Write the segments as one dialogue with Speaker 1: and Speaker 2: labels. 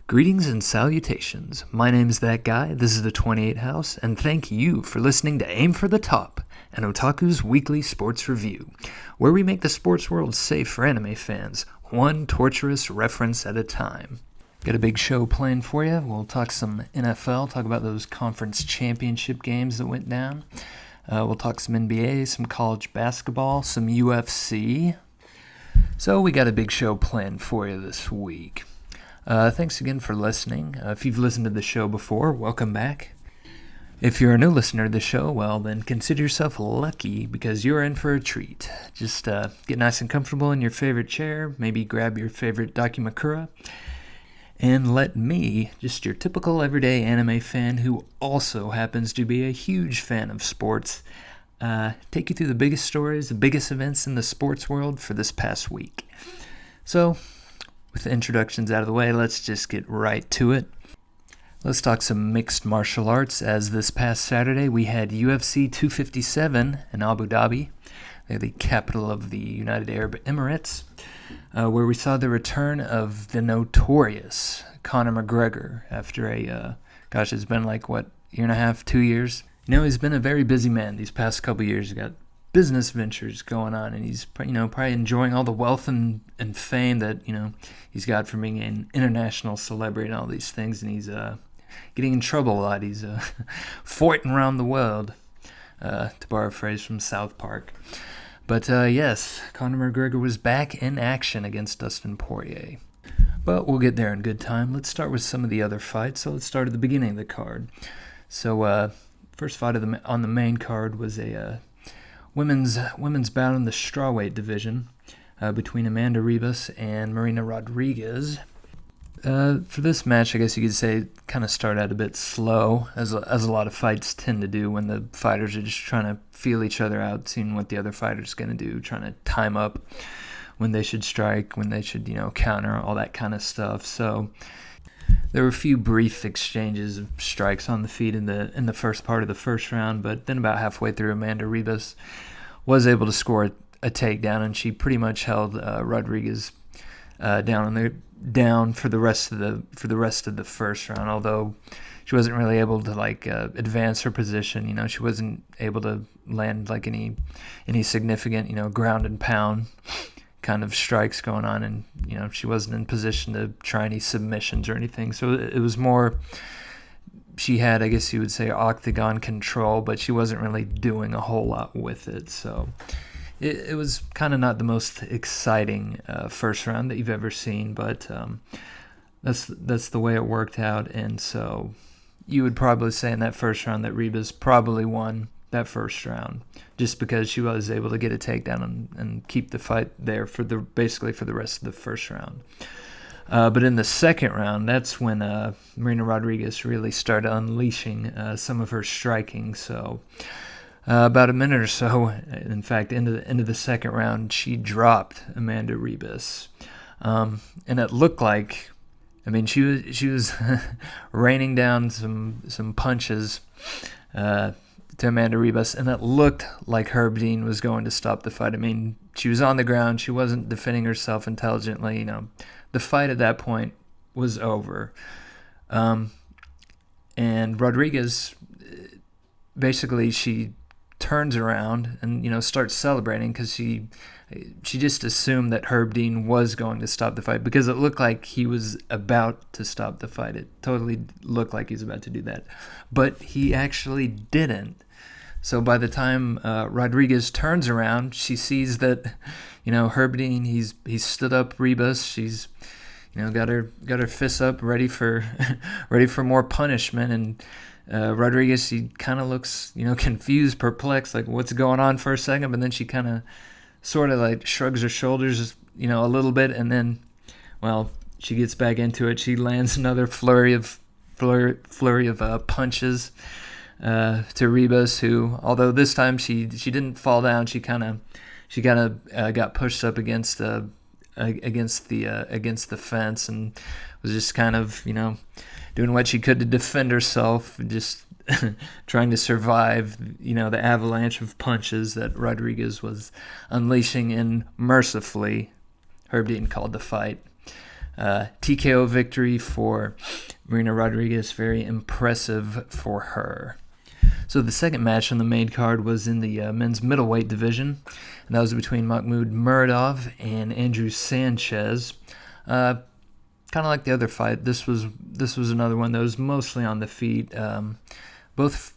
Speaker 1: Greetings and salutations. My name is That Guy, this is the 28th, and thank you for listening to Aim for the Top, an Otaku's weekly sports review, where we make the sports world safe for anime fans, one torturous reference at a time. Got a big show planned for you. We'll talk some NFL, talk about those conference championship games that went down. We'll talk some NBA, some college basketball, some UFC. So we got a big show planned for you this week. Thanks again for listening. If you've listened to the show before, welcome back. If you're a new listener to the show, well, then consider yourself lucky because you're in for a treat. Just get nice and comfortable in your favorite chair, maybe grab your favorite Dakimakura, and let me, just your typical everyday anime fan who also happens to be a huge fan of sports, take you through the biggest stories, the biggest events in the sports world for this past week. So, with the introductions out of the way, let's just get right to it. Let's talk some mixed martial arts, as this past Saturday we had UFC 257 in Abu Dhabi, the capital of the United Arab Emirates, where we saw the return of the notorious Conor McGregor after it's been year and a half, 2 years. He's been a very busy man these past couple years. He's got business ventures going on, and he's probably enjoying all the wealth and fame that he's got from being an international celebrity and all these things, and he's getting in trouble a lot. He's fighting around the world, to borrow a phrase from South Park. But yes, Conor McGregor was back in action against Dustin Poirier. But we'll get there in good time. Let's start with some of the other fights. So let's start at the beginning of the card. So first fight on the main card was a women's bout in the strawweight division between Amanda Ribas and Marina Rodriguez. For this match, I guess you could say, kind of start out a bit slow, as a lot of fights tend to do when the fighters are just trying to feel each other out, seeing what the other fighter's going to do, trying to time up when they should strike, when they should, counter, all that kind of stuff. So there were a few brief exchanges of strikes on the feet in the first part of the first round, but then about halfway through, Amanda Ribas was able to score a takedown, and she pretty much held Rodriguez down for the rest of the first round. Although she wasn't really able to advance her position, she wasn't able to land any significant ground and pound kind of strikes going on, and she wasn't in position to try any submissions or anything. So it was more, she had, I guess you would say, octagon control, but she wasn't really doing a whole lot with it. So it was kind of not the most exciting first round that you've ever seen, but that's the way it worked out. And so you would probably say in that first round that Ribas probably won that first round, just because she was able to get a takedown and keep the fight there basically for the rest of the first round. But in the second round, that's when Marina Rodriguez really started unleashing some of her striking. So about a minute or so, in fact, into the second round, she dropped Amanda Ribas, and it looked like, she was raining down some punches to Amanda Ribas, and it looked like Herb Dean was going to stop the fight. She was on the ground. She wasn't defending herself intelligently. The fight at that point was over. And Rodriguez, basically, she turns around and, starts celebrating because she just assumed that Herb Dean was going to stop the fight, because it looked like he was about to stop the fight. It totally looked like he was about to do that. But he actually didn't. So by the time Rodriguez turns around, she sees that, Herb Dean, he's stood up Ribas. She's, got her fists up, ready for more punishment. And Rodriguez, she kind of looks, confused, perplexed, like what's going on for a second. But then she kind of sort of shrugs her shoulders, a little bit. And then, she gets back into it. She lands another flurry of punches to Ribas, who, although this time she didn't fall down, she kind of got pushed up against the fence, and was just kind of doing what she could to defend herself, just trying to survive the avalanche of punches that Rodriguez was unleashing. And mercifully, Herb Dean called the fight. TKO victory for Marina Rodriguez. Very impressive for her. So the second match on the main card was in the men's middleweight division, and that was between Makhmud Muradov and Andrew Sanchez. Kind of like the other fight, this was another one that was mostly on the feet. Both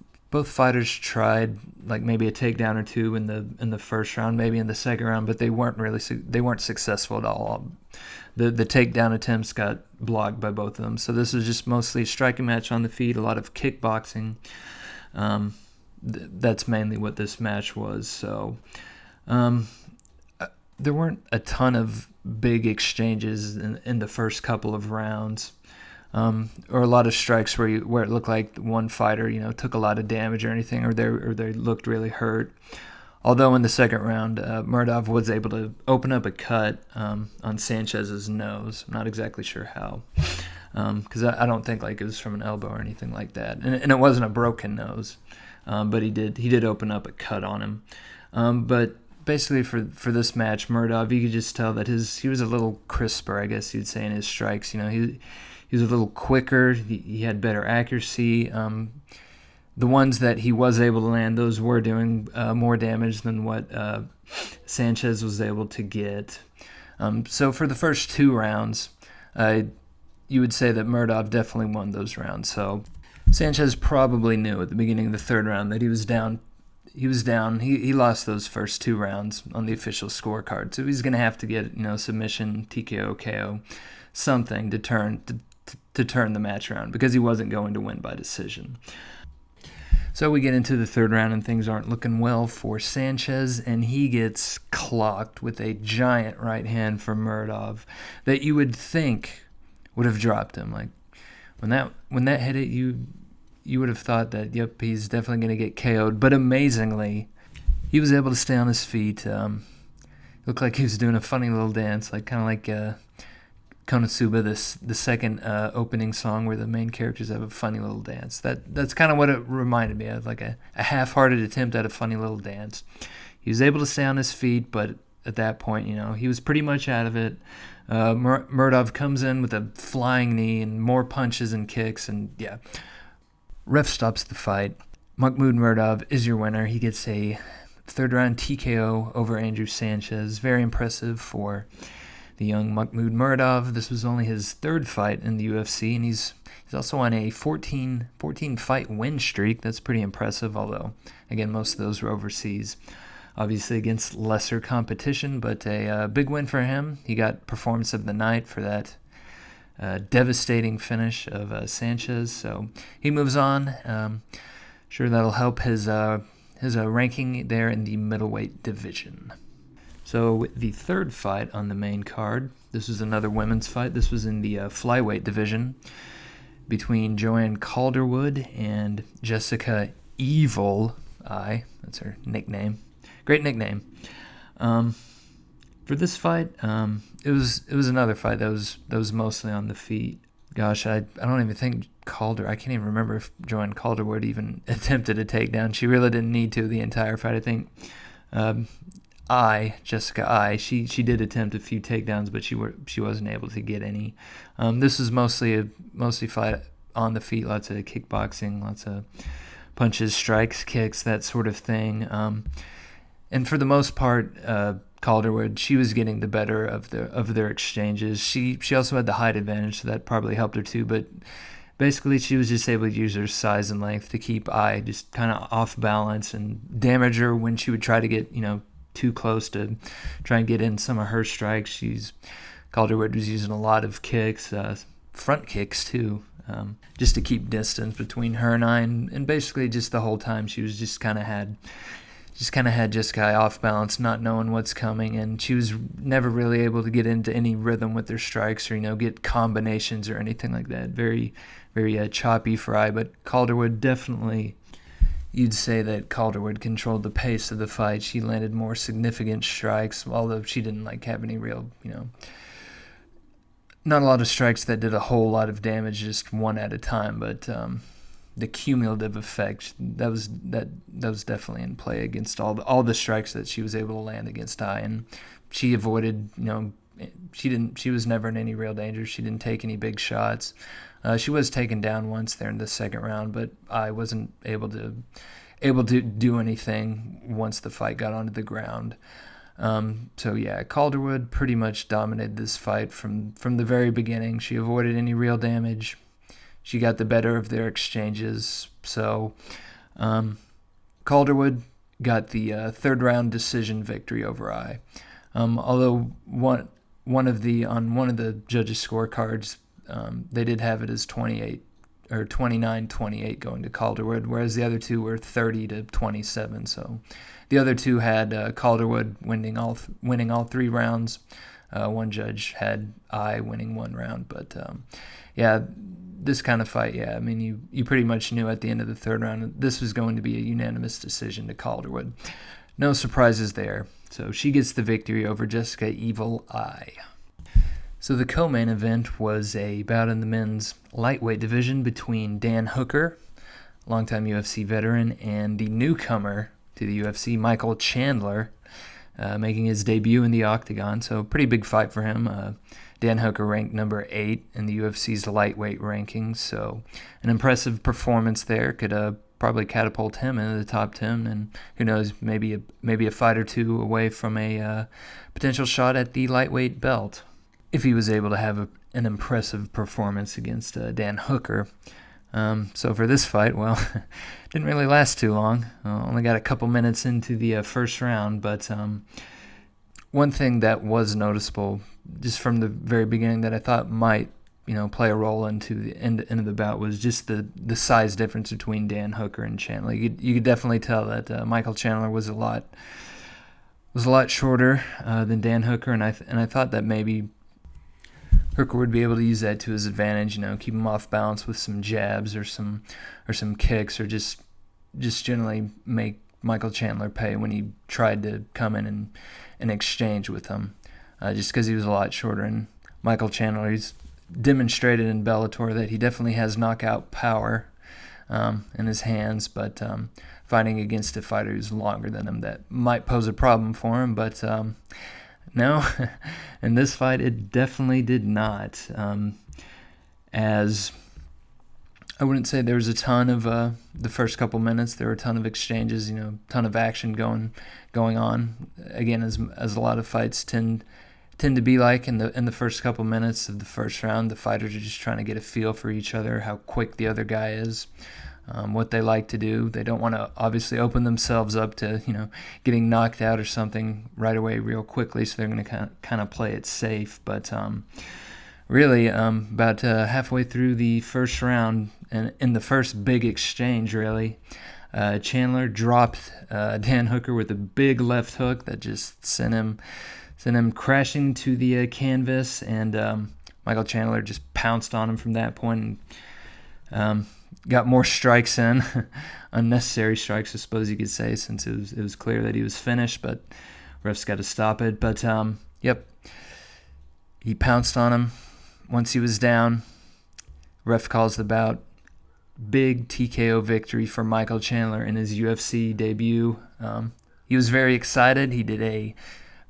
Speaker 1: fighters tried like maybe a takedown or two in the first round, maybe in the second round, but they weren't successful at all. The takedown attempts got blocked by both of them. So this was just mostly a striking match on the feet, a lot of kickboxing. That's mainly what this match was. So there weren't a ton of big exchanges in the first couple of rounds, or a lot of strikes where it looked like one fighter took a lot of damage or anything, or they looked really hurt. Although in the second round, Muradov was able to open up a cut on Sanchez's nose. I'm not exactly sure how, because I don't think like it was from an elbow or anything like that, and it wasn't a broken nose, but he did open up a cut on him. But basically for this match, Muradov, you could just tell that he was a little crisper, I guess you'd say, in his strikes. He was a little quicker. He had better accuracy. The ones that he was able to land, those were doing more damage than what Sanchez was able to get. So for the first two rounds, you would say that Muradov definitely won those rounds. So Sanchez probably knew at the beginning of the third round that he was down. He lost those first two rounds on the official scorecard. So he's going to have to get submission, TKO, KO, something to turn the match around, because he wasn't going to win by decision. So we get into the third round, and things aren't looking well for Sanchez, and he gets clocked with a giant right hand from Muradov that you would think would have dropped him. Like when that hit it, you would have thought that, yep, he's definitely going to get KO'd. But amazingly, he was able to stay on his feet. Looked like he was doing a funny little dance, kind of like Konosuba, the second opening song where the main characters have a funny little dance. That's kind of what it reminded me of, like a half-hearted attempt at a funny little dance. He was able to stay on his feet, but at that point, he was pretty much out of it. Muradov comes in with a flying knee and more punches and kicks, and yeah. Ref stops the fight. Makhmud Muradov is your winner. He gets a third-round TKO over Andrew Sanchez. Very impressive for the young Makhmud Muradov. This was only his third fight in the UFC, and he's also on a 14 fight win streak. That's pretty impressive, although, again, most of those were overseas. Obviously against lesser competition, but a big win for him. He got Performance of the Night for that devastating finish of Sanchez. So he moves on. Sure, that'll help his ranking there in the middleweight division. So the third fight on the main card, this was another women's fight. This was in the flyweight division between Joanne Calderwood and Jessica Evil Eye. That's her nickname. Great nickname. For this fight, it was another fight that was mostly on the feet. Gosh, I don't even think I can't even remember if Joanne Calderwood even attempted a takedown. She really didn't need to the entire fight. I think Jessica I, she did attempt a few takedowns, but she wasn't able to get any. This was mostly fight on the feet, lots of kickboxing, lots of punches, strikes, kicks, that sort of thing. And for the most part, Calderwood, she was getting the better of their exchanges. She also had the height advantage, so that probably helped her too. But basically, she was just able to use her size and length to keep I just kind of off balance and damage her when she would try to get too close to try and get in some of her strikes. Calderwood was using a lot of kicks, front kicks too, just to keep distance between her and I. And basically, just the whole time, she was just kind of had Jessica off balance, not knowing what's coming, and she was never really able to get into any rhythm with her strikes or get combinations or anything like that. Very, very choppy for I, but Calderwood definitely, you'd say that Calderwood controlled the pace of the fight. She landed more significant strikes, although she didn't have any real, not a lot of strikes that did a whole lot of damage just one at a time, but the cumulative effect that was definitely in play against all the strikes that she was able to land against I, and she avoided She was never in any real danger. She didn't take any big shots. She was taken down once there in the second round, but I wasn't able to do anything once the fight got onto the ground. So yeah, Calderwood pretty much dominated this fight from the very beginning. She avoided any real damage. She got the better of their exchanges. So Calderwood got the third round decision victory over I. Although one of the judges' scorecards, they did have it as 29-28 going to Calderwood, whereas the other two were 30-27. So the other two had Calderwood winning all three rounds. One judge had I winning one round, but yeah, this kind of fight, yeah, I mean, you pretty much knew at the end of the third round this was going to be a unanimous decision to Calderwood. No surprises there. So she gets the victory over Jessica Evil Eye. So the co-main event was a bout in the men's lightweight division between Dan Hooker, longtime UFC veteran, and the newcomer to the UFC, Michael Chandler, making his debut in the octagon. So pretty big fight for him. Dan Hooker ranked number 8 in the UFC's lightweight rankings, so an impressive performance there. Could probably catapult him into the top 10, and who knows, maybe a fight or two away from a potential shot at the lightweight belt if he was able to have an impressive performance against Dan Hooker. So for this fight, well, didn't really last too long. Only got a couple minutes into the first round, but one thing that was noticeable just from the very beginning that I thought might, play a role into the end of the bout was just the size difference between Dan Hooker and Chandler. You could definitely tell that Michael Chandler was a lot shorter than Dan Hooker, and I thought that maybe Hooker would be able to use that to his advantage. Keep him off balance with some jabs or some kicks, or just generally make Michael Chandler pay when he tried to come in and exchange with him. Just because he was a lot shorter. And Michael Chandler, he's demonstrated in Bellator that he definitely has knockout power in his hands, but fighting against a fighter who's longer than him, that might pose a problem for him. But no, in this fight, it definitely did not. As I wouldn't say there was a ton of the first couple minutes. There were a ton of exchanges, ton of action going on. Again, as a lot of fights tend to be like in the first couple minutes of the first round, the fighters are just trying to get a feel for each other, how quick the other guy is, what they like to do. They don't want to obviously open themselves up to getting knocked out or something right away real quickly, so they're going to kind of play it safe. But really, about halfway through the first round, and in the first big exchange, really, Chandler dropped Dan Hooker with a big left hook that just sent him crashing to the canvas, and Michael Chandler just pounced on him from that point and got more strikes in, unnecessary strikes, I suppose you could say, since it was clear that he was finished, but refs got to stop it. But yep, he pounced on him once he was down. Ref calls the bout. Big TKO victory for Michael Chandler in his UFC debut. He was very excited. He did a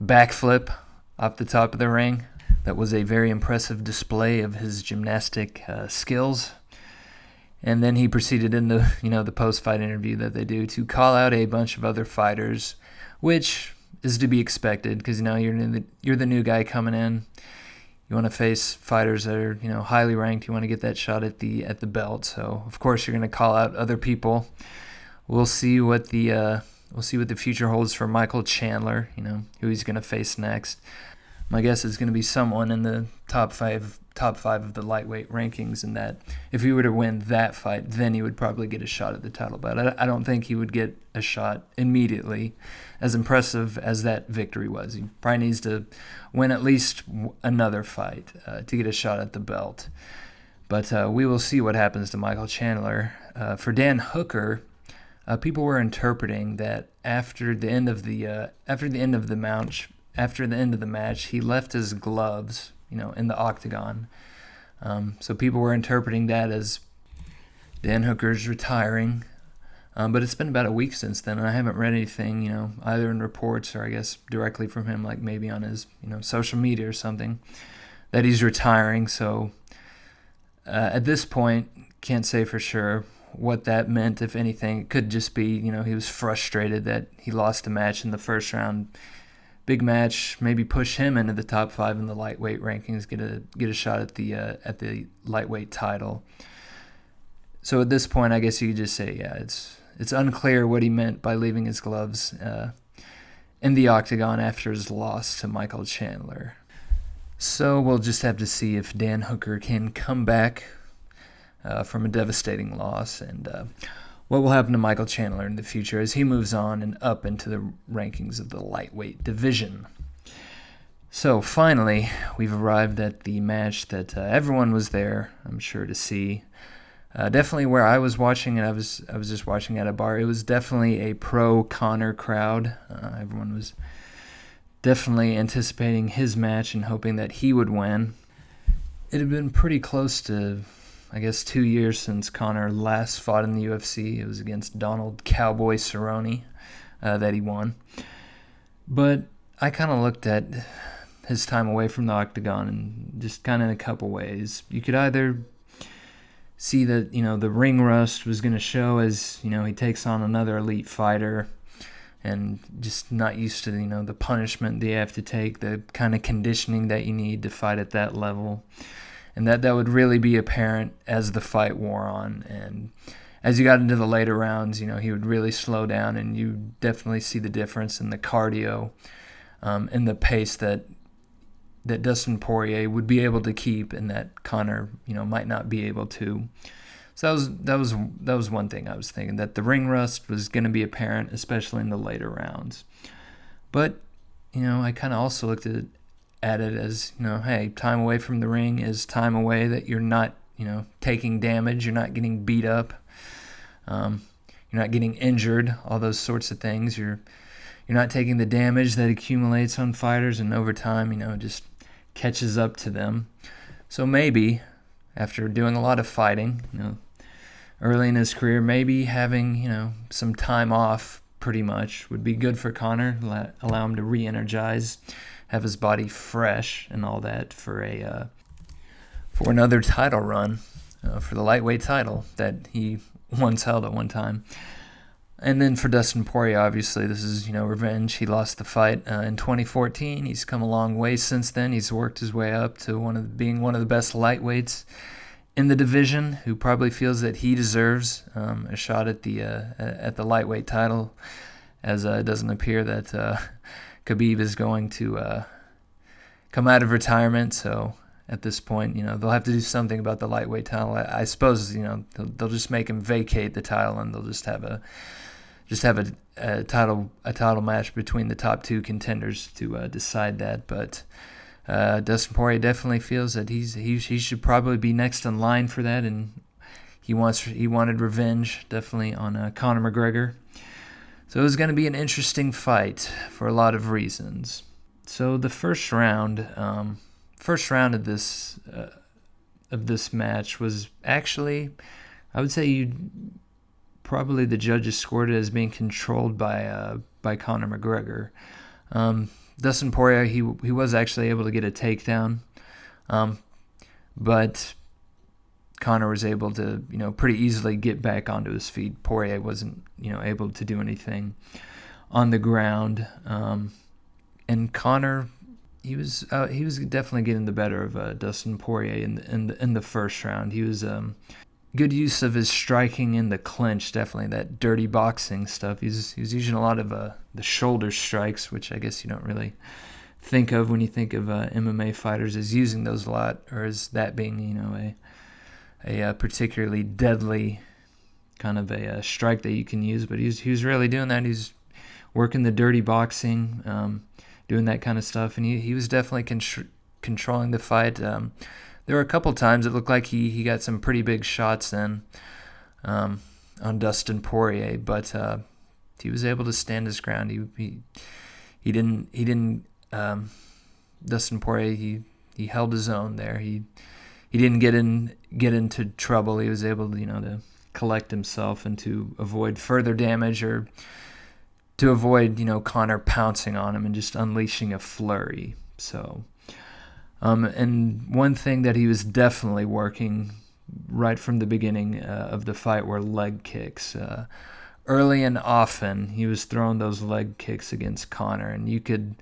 Speaker 1: backflip off the top of the ring. That was a very impressive display of his gymnastic skills. And then he proceeded in the post-fight interview that they do to call out a bunch of other fighters, which is to be expected because you're the new guy coming in. You want to face fighters that are highly ranked. You want to get that shot at the belt. So of course you're going to call out other people. We'll see what the future holds for Michael Chandler. Who he's going to face next. My guess is going to be someone in the top five of the lightweight rankings, and that if he were to win that fight, then he would probably get a shot at the title. But I don't think he would get a shot immediately, as impressive as that victory was. He probably needs to win at least another fight to get a shot at the belt. But we will see what happens to Michael Chandler. For Dan Hooker, people were interpreting that after the end of the match, he left his gloves, in the octagon. So people were interpreting that as Dan Hooker's retiring. But it's been about a week since then, and I haven't read anything, either in reports or I guess directly from him, like maybe on his, social media or something, that he's retiring. So at this point, can't say for sure what that meant, if anything. It could just be, he was frustrated that he lost a match in the first round. Big match, maybe push him into the top 5 in the lightweight rankings, get a shot at the lightweight title. So at this point, I guess you could just say, yeah, it's unclear what he meant by leaving his gloves in the octagon after his loss to Michael Chandler. So we'll just have to see if Dan Hooker can come back from a devastating loss, and what will happen to Michael Chandler in the future as he moves on and up into the rankings of the lightweight division. So finally, we've arrived at the match that everyone was there, I'm sure, to see. Definitely where I was watching, and I was just watching at a bar, it was definitely a pro-Conor crowd. Everyone was definitely anticipating his match and hoping that he would win. It had been pretty close to, I guess, 2 years since Conor last fought in the UFC. It was against Donald Cowboy Cerrone that he won. But I kind of looked at his time away from the octagon and just kind of in a couple ways. You could either see that, the ring rust was going to show as, he takes on another elite fighter and just not used to, the punishment they have to take, the kind of conditioning that you need to fight at that level. And that would really be apparent as the fight wore on. And as you got into the later rounds, he would really slow down, and you definitely see the difference in the cardio and the pace that Dustin Poirier would be able to keep, and that Conor, might not be able to. So that was one thing I was thinking, that the ring rust was going to be apparent, especially in the later rounds. But I kind of also looked at it as, hey, time away from the ring is time away that you're not, taking damage, you're not getting beat up, you're not getting injured, all those sorts of things. You're not taking the damage that accumulates on fighters, and over time, just catches up to them. So maybe, after doing a lot of fighting, early in his career, maybe having, some time off pretty much would be good for Conor, allow him to re-energize, have his body fresh and all that for another title run, for the lightweight title that he once held at one time. And then for Dustin Poirier, obviously, this is, revenge. He lost the fight in 2014. He's come a long way since then. He's worked his way up to being one of the best lightweights in the division, who probably feels that he deserves a shot at the lightweight title, as it doesn't appear that Khabib is going to come out of retirement. So at this point, they'll have to do something about the lightweight title. I suppose, they'll just make him vacate the title, and they'll just have a title match between the top 2 contenders to decide that. But Dustin Poirier definitely feels that he should probably be next in line for that, and he wanted revenge definitely on Conor McGregor. So it was going to be an interesting fight for a lot of reasons. So the first round of this match was actually, I would say probably the judges scored it as being controlled by Conor McGregor. Dustin Poirier, he was actually able to get a takedown, but Conor was able to, pretty easily get back onto his feet. Poirier wasn't, able to do anything on the ground. And Conor, he was definitely getting the better of Dustin Poirier in the first round. He was good use of his striking in the clinch, definitely that dirty boxing stuff. He was using a lot of the shoulder strikes, which I guess you don't really think of when you think of MMA fighters as using those a lot, or as that being a particularly deadly kind of a strike that you can use. But he was really doing that. He's working the dirty boxing, doing that kind of stuff, and he was definitely controlling the fight. There were a couple times it looked like he got some pretty big shots in on Dustin Poirier, but he was able to stand his ground. He didn't Dustin Poirier, he held his own there. He didn't get into trouble. He was able to collect himself and to avoid further damage, or to avoid, Conor pouncing on him and just unleashing a flurry. So, and one thing that he was definitely working right from the beginning of the fight were leg kicks. Early and often, he was throwing those leg kicks against Conor, and you could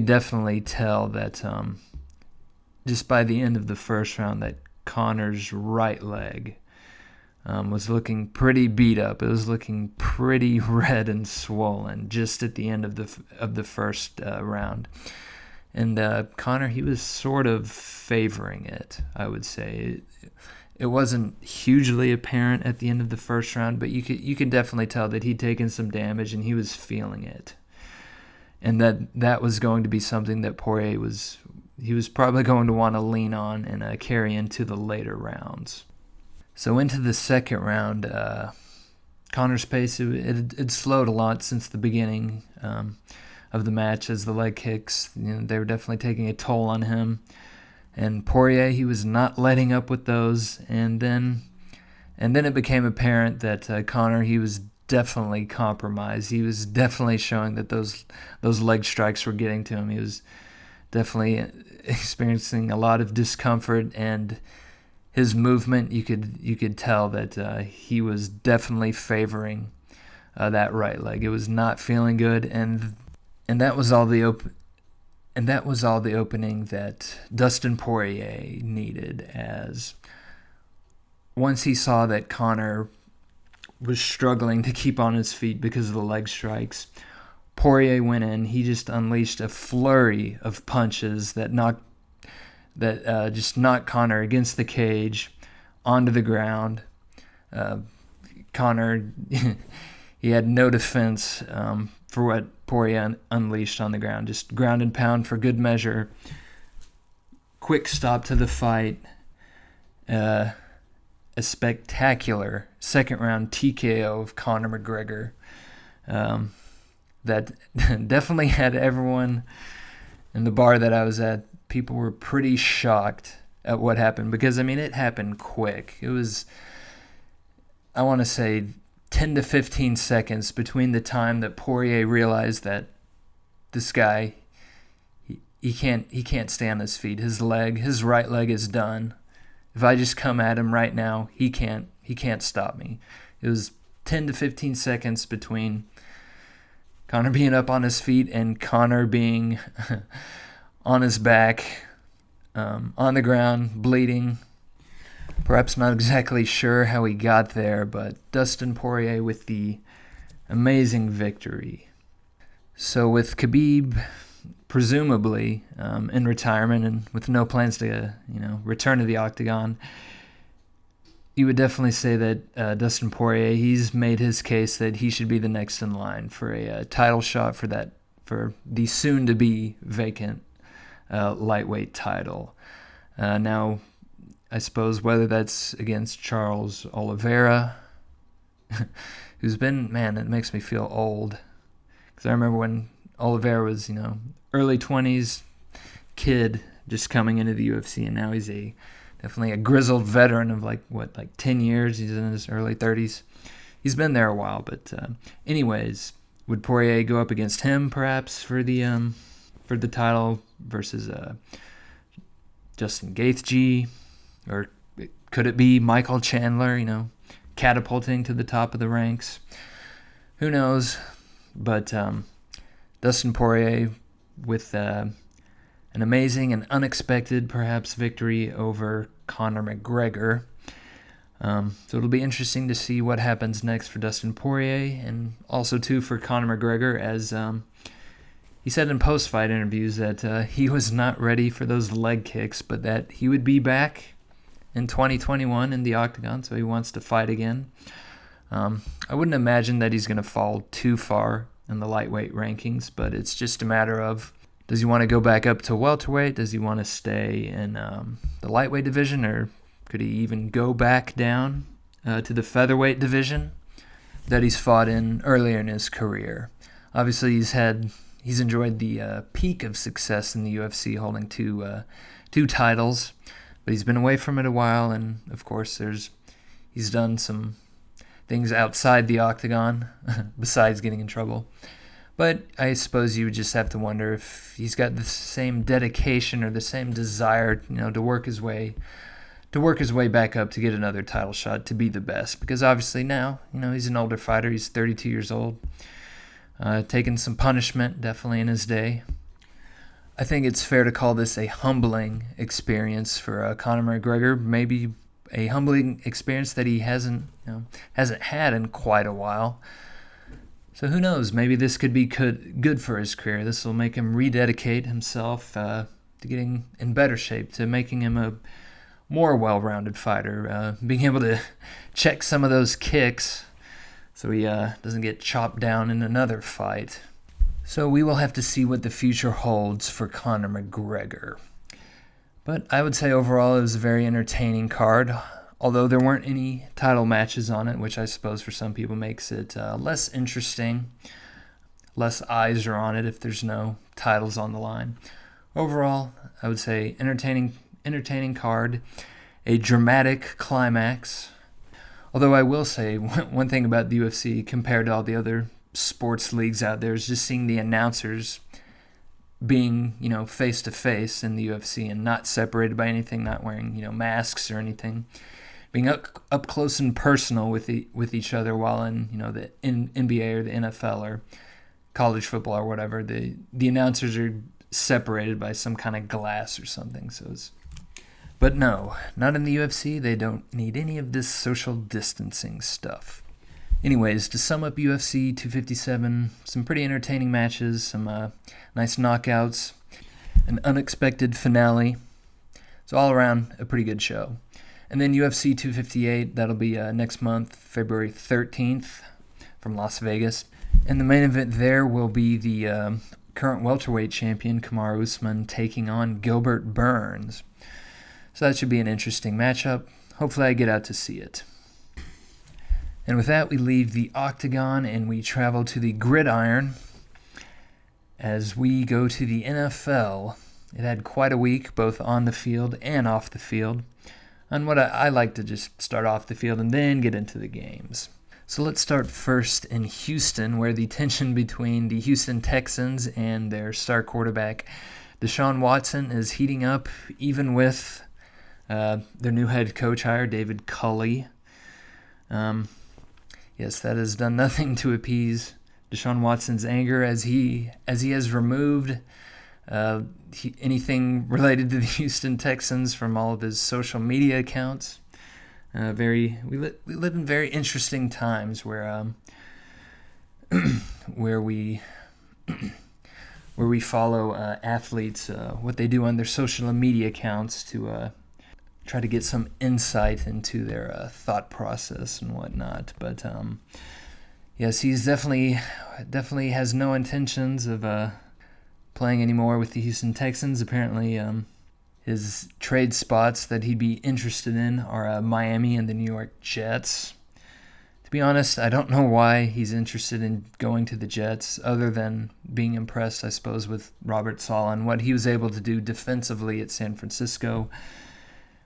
Speaker 1: definitely tell that just by the end of the first round that Conor's right leg was looking pretty beat up. It was looking pretty red and swollen just at the end of the first round. And Conor, he was sort of favoring it, I would say. It wasn't hugely apparent at the end of the first round, but you could definitely tell that he'd taken some damage and he was feeling it. And that was going to be something that Poirier was probably going to want to lean on and carry into the later rounds. So into the second round, Conor's pace, it slowed a lot since the beginning of the match, as the leg kicks, they were definitely taking a toll on him. And Poirier, he was not letting up with those. And then it became apparent that Conor, he was definitely compromised. He was definitely showing that those leg strikes were getting to him. He was definitely experiencing a lot of discomfort, and his movement, you could tell that he was definitely favoring that right leg. It was not feeling good, and that was all the opening that Dustin Poirier needed, as once he saw that Conor was struggling to keep on his feet because of the leg strikes, Poirier went in. He just unleashed a flurry of punches that just knocked Conor against the cage, onto the ground. Conor, he had no defense for what Poirier unleashed on the ground. Just ground and pound for good measure. Quick stop to the fight. A spectacular second round TKO of Conor McGregor. That definitely had everyone in the bar that I was at. People were pretty shocked at what happened, because, it happened quick. It was, I want to say, 10 to 15 seconds between the time that Poirier realized that this guy, he can't stay on his feet. His right leg is done. If I just come at him right now, he can't stop me. It was 10 to 15 seconds between Conor being up on his feet and Conor being on his back, on the ground, bleeding. Perhaps not exactly sure how he got there, but Dustin Poirier with the amazing victory. So with Khabib presumably in retirement and with no plans to return to the octagon, you would definitely say that Dustin Poirier, he's made his case that he should be the next in line for a title shot for the soon-to-be vacant lightweight title. Now, I suppose whether that's against Charles Oliveira, who's been, it makes me feel old. Because I remember when Oliveira was, early 20s kid just coming into the UFC, and now he's definitely a grizzled veteran of 10 years. He's in his early 30s. He's been there a while, but anyways, would Poirier go up against him perhaps for the title versus Justin Gaethje, or could it be Michael Chandler, catapulting to the top of the ranks? Who knows? But Dustin Poirier with an amazing and unexpected, perhaps, victory over Conor McGregor. So it'll be interesting to see what happens next for Dustin Poirier, and also, too, for Conor McGregor, as he said in post-fight interviews that he was not ready for those leg kicks, but that he would be back in 2021 in the octagon, so he wants to fight again. I wouldn't imagine that he's going to fall too far in the lightweight rankings, but it's just a matter of, does he want to go back up to welterweight? Does he want to stay in the lightweight division, or could he even go back down to the featherweight division that he's fought in earlier in his career? Obviously, he's enjoyed the peak of success in the UFC, holding two titles, but he's been away from it a while, and of course, he's done some things outside the octagon besides getting in trouble. But I suppose you would just have to wonder if he's got the same dedication or the same desire, to work his way back up to get another title shot, to be the best. Because obviously now, he's an older fighter. He's 32 years old, taking some punishment definitely in his day. I think it's fair to call this a humbling experience for Conor McGregor. Maybe a humbling experience that he hasn't had in quite a while. So who knows? Maybe this could be good for his career. This will make him rededicate himself to getting in better shape, to making him a more well-rounded fighter, being able to check some of those kicks so he doesn't get chopped down in another fight. So we will have to see what the future holds for Conor McGregor. But I would say overall it was a very entertaining card, although there weren't any title matches on it, which I suppose for some people makes it less interesting. Less eyes are on it if there's no titles on the line. Overall, I would say entertaining card, a dramatic climax. Although I will say one thing about the UFC compared to all the other sports leagues out there is just seeing the announcers being, face to face in the UFC and not separated by anything, not wearing, masks or anything, being up close and personal with each other while in, the NBA or the NFL or college football or whatever. The announcers are separated by some kind of glass or something. But no, not in the UFC. They don't need any of this social distancing stuff. Anyways, to sum up UFC 257, some pretty entertaining matches, some nice knockouts, an unexpected finale. So all around, a pretty good show. And then UFC 258, that'll be next month, February 13th, from Las Vegas. And the main event there will be the current welterweight champion, Kamaru Usman, taking on Gilbert Burns. So that should be an interesting matchup. Hopefully I get out to see it. And with that, we leave the octagon and we travel to the gridiron as we go to the NFL. It had quite a week, both on the field and off the field. On what I like to just start off the field and then get into the games. So let's start first in Houston, where the tension between the Houston Texans and their star quarterback, Deshaun Watson, is heating up, even with their new head coach hire, David Culley. Yes, that has done nothing to appease Deshaun Watson's anger as he has removed anything related to the Houston Texans from all of his social media accounts. We live in very interesting times where we follow athletes, what they do on their social media accounts to try to get some insight into their thought process and whatnot. But yes, he's definitely has no intentions of playing anymore with the Houston Texans. Apparently, his trade spots that he'd be interested in are Miami and the New York Jets. To be honest, I don't know why he's interested in going to the Jets, other than being impressed, I suppose, with Robert Saleh and what he was able to do defensively at San Francisco.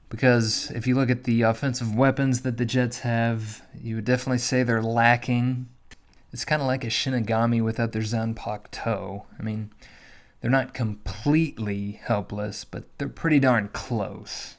Speaker 1: Because if you look at the offensive weapons that the Jets have, you would definitely say they're lacking. It's kind of like a Shinigami without their Zanpakuto toe. I mean, they're not completely helpless, but they're pretty darn close.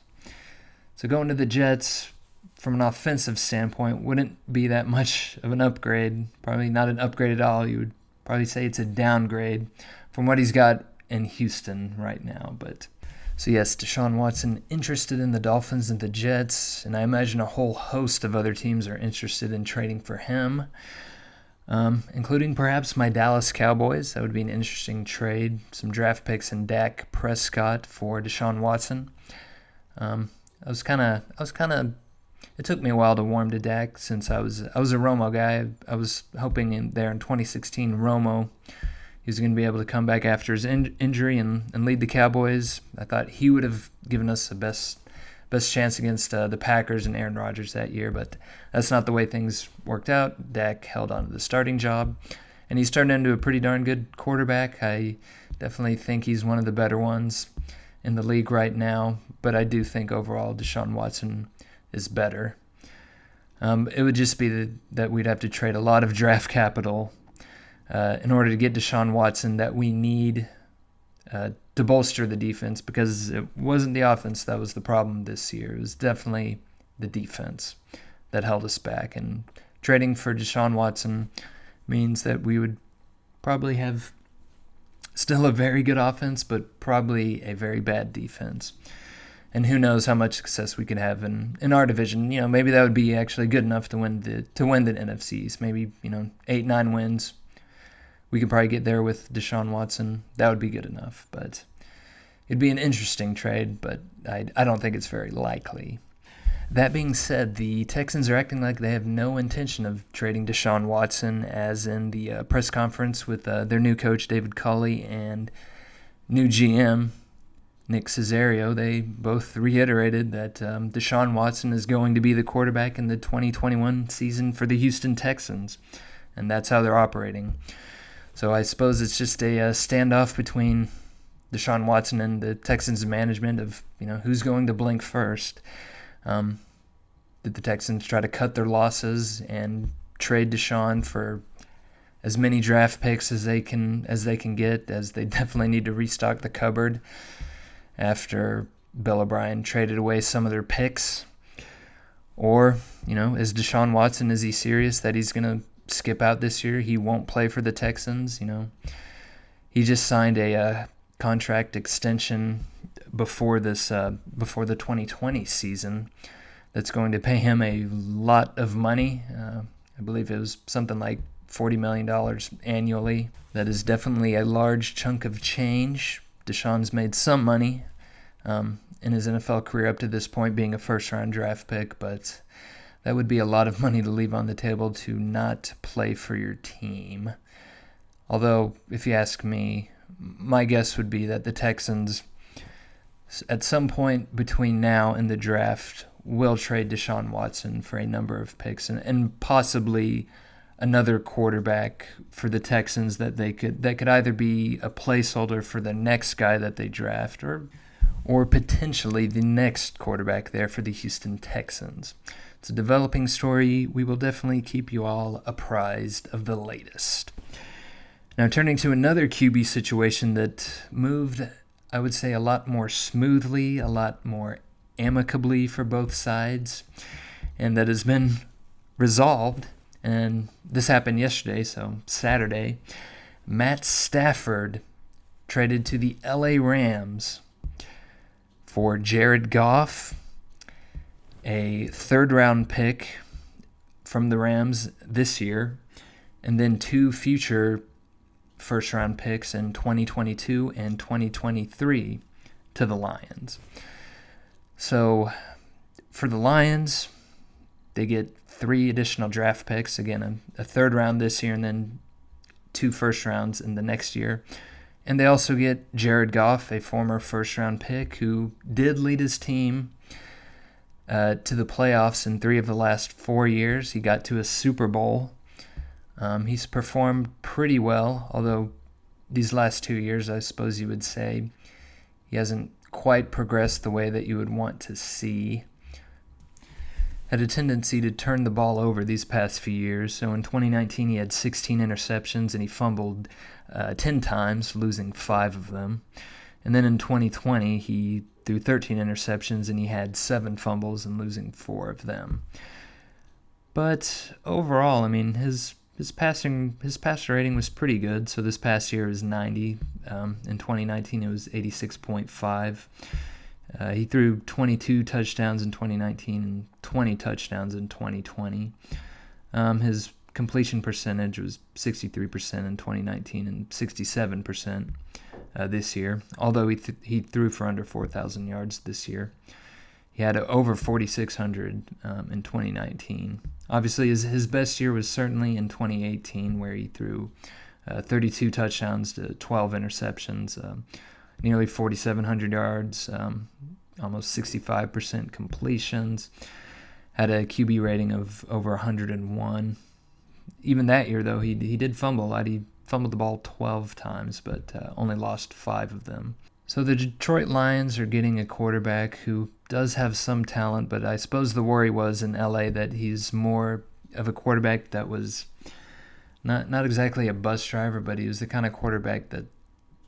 Speaker 1: So going to the Jets, from an offensive standpoint, wouldn't be that much of an upgrade. Probably not an upgrade at all. You would probably say it's a downgrade from what he's got in Houston right now. But so yes, Deshaun Watson interested in the Dolphins and the Jets, and I imagine a whole host of other teams are interested in trading for him, including perhaps my Dallas Cowboys. That would be an interesting trade. Some draft picks and Dak Prescott for Deshaun Watson. It took me a while to warm to Dak since I was a Romo guy. I was hoping in 2016 Romo, he was going to be able to come back after his injury and lead the Cowboys. I thought he would have given us the best chance against the Packers and Aaron Rodgers that year, but that's not the way things worked out. Dak held on to the starting job, and he's turned into a pretty darn good quarterback. I definitely think he's one of the better ones in the league right now, but I do think overall Deshaun Watson is better. It would just be that we'd have to trade a lot of draft capital in order to get Deshaun Watson that we need to bolster the defense, because it wasn't the offense that was the problem this year. It was definitely the defense that held us back. And trading for Deshaun Watson means that we would probably have still a very good offense, but probably a very bad defense. And who knows how much success we could have in our division. Maybe that would be actually good enough to win the NFCs. Maybe 8-9 wins. We could probably get there with Deshaun Watson. That would be good enough. But it'd be an interesting trade, but I don't think it's very likely. That being said, the Texans are acting like they have no intention of trading Deshaun Watson, as in the press conference with their new coach, David Culley, and new GM, Nick Caserio. They both reiterated that Deshaun Watson is going to be the quarterback in the 2021 season for the Houston Texans, and that's how they're operating. So I suppose it's just a standoff between Deshaun Watson and the Texans management of, who's going to blink first. Did the Texans try to cut their losses and trade Deshaun for as many draft picks as they can get, as they definitely need to restock the cupboard after Bill O'Brien traded away some of their picks? Or, is Deshaun Watson, is he serious that he's going to skip out this year? He won't play for the Texans. He just signed a contract extension before the 2020 season that's going to pay him a lot of money. I believe it was something like $40 million annually. That is definitely a large chunk of change. Deshaun's made some money in his NFL career up to this point, being a first-round draft pick, but that would be a lot of money to leave on the table to not play for your team. Although, if you ask me, my guess would be that the Texans, at some point between now and the draft, will trade Deshaun Watson for a number of picks and possibly another quarterback for the Texans that could either be a placeholder for the next guy that they draft or potentially the next quarterback there for the Houston Texans. It's a developing story. We will definitely keep you all apprised of the latest. Now, turning to another QB situation that moved, I would say, a lot more smoothly, a lot more amicably for both sides, and that has been resolved. And this happened yesterday, so Saturday. Matt Stafford traded to the LA Rams for Jared Goff, a third-round pick from the Rams this year, and then 2 future first-round picks in 2022 and 2023 to the Lions. So for the Lions, they get 3 additional draft picks, again, a third round this year and then 2 first rounds in the next year. And they also get Jared Goff, a former first-round pick who did lead his team to the playoffs in 3 of the last 4 years. He got to a Super Bowl. He's performed pretty well, although these last 2 years, I suppose you would say, he hasn't quite progressed the way that you would want to see. Had a tendency to turn the ball over these past few years. So in 2019, he had 16 interceptions and he fumbled 10 times, losing 5 of them. And then in 2020, he threw 13 interceptions and he had 7 fumbles and losing 4 of them. But overall, I mean, his passer rating was pretty good. So this past year was 90. In 2019, it was 86.5. He threw 22 touchdowns in 2019 and 20 touchdowns in 2020. His completion percentage was 63% in 2019 and 67% this year, although he threw for under 4,000 yards this year. He had over 4,600 in 2019. Obviously, his best year was certainly in 2018, where he threw 32 touchdowns to 12 interceptions, nearly 4,700 yards, almost 65% completions, had a QB rating of over 101. Even that year, though, he did fumble a lot. He fumbled the ball 12 times, but only lost 5 of them. So the Detroit Lions are getting a quarterback who does have some talent, but I suppose the worry was in LA that he's more of a quarterback that was not exactly a bus driver, but he was the kind of quarterback that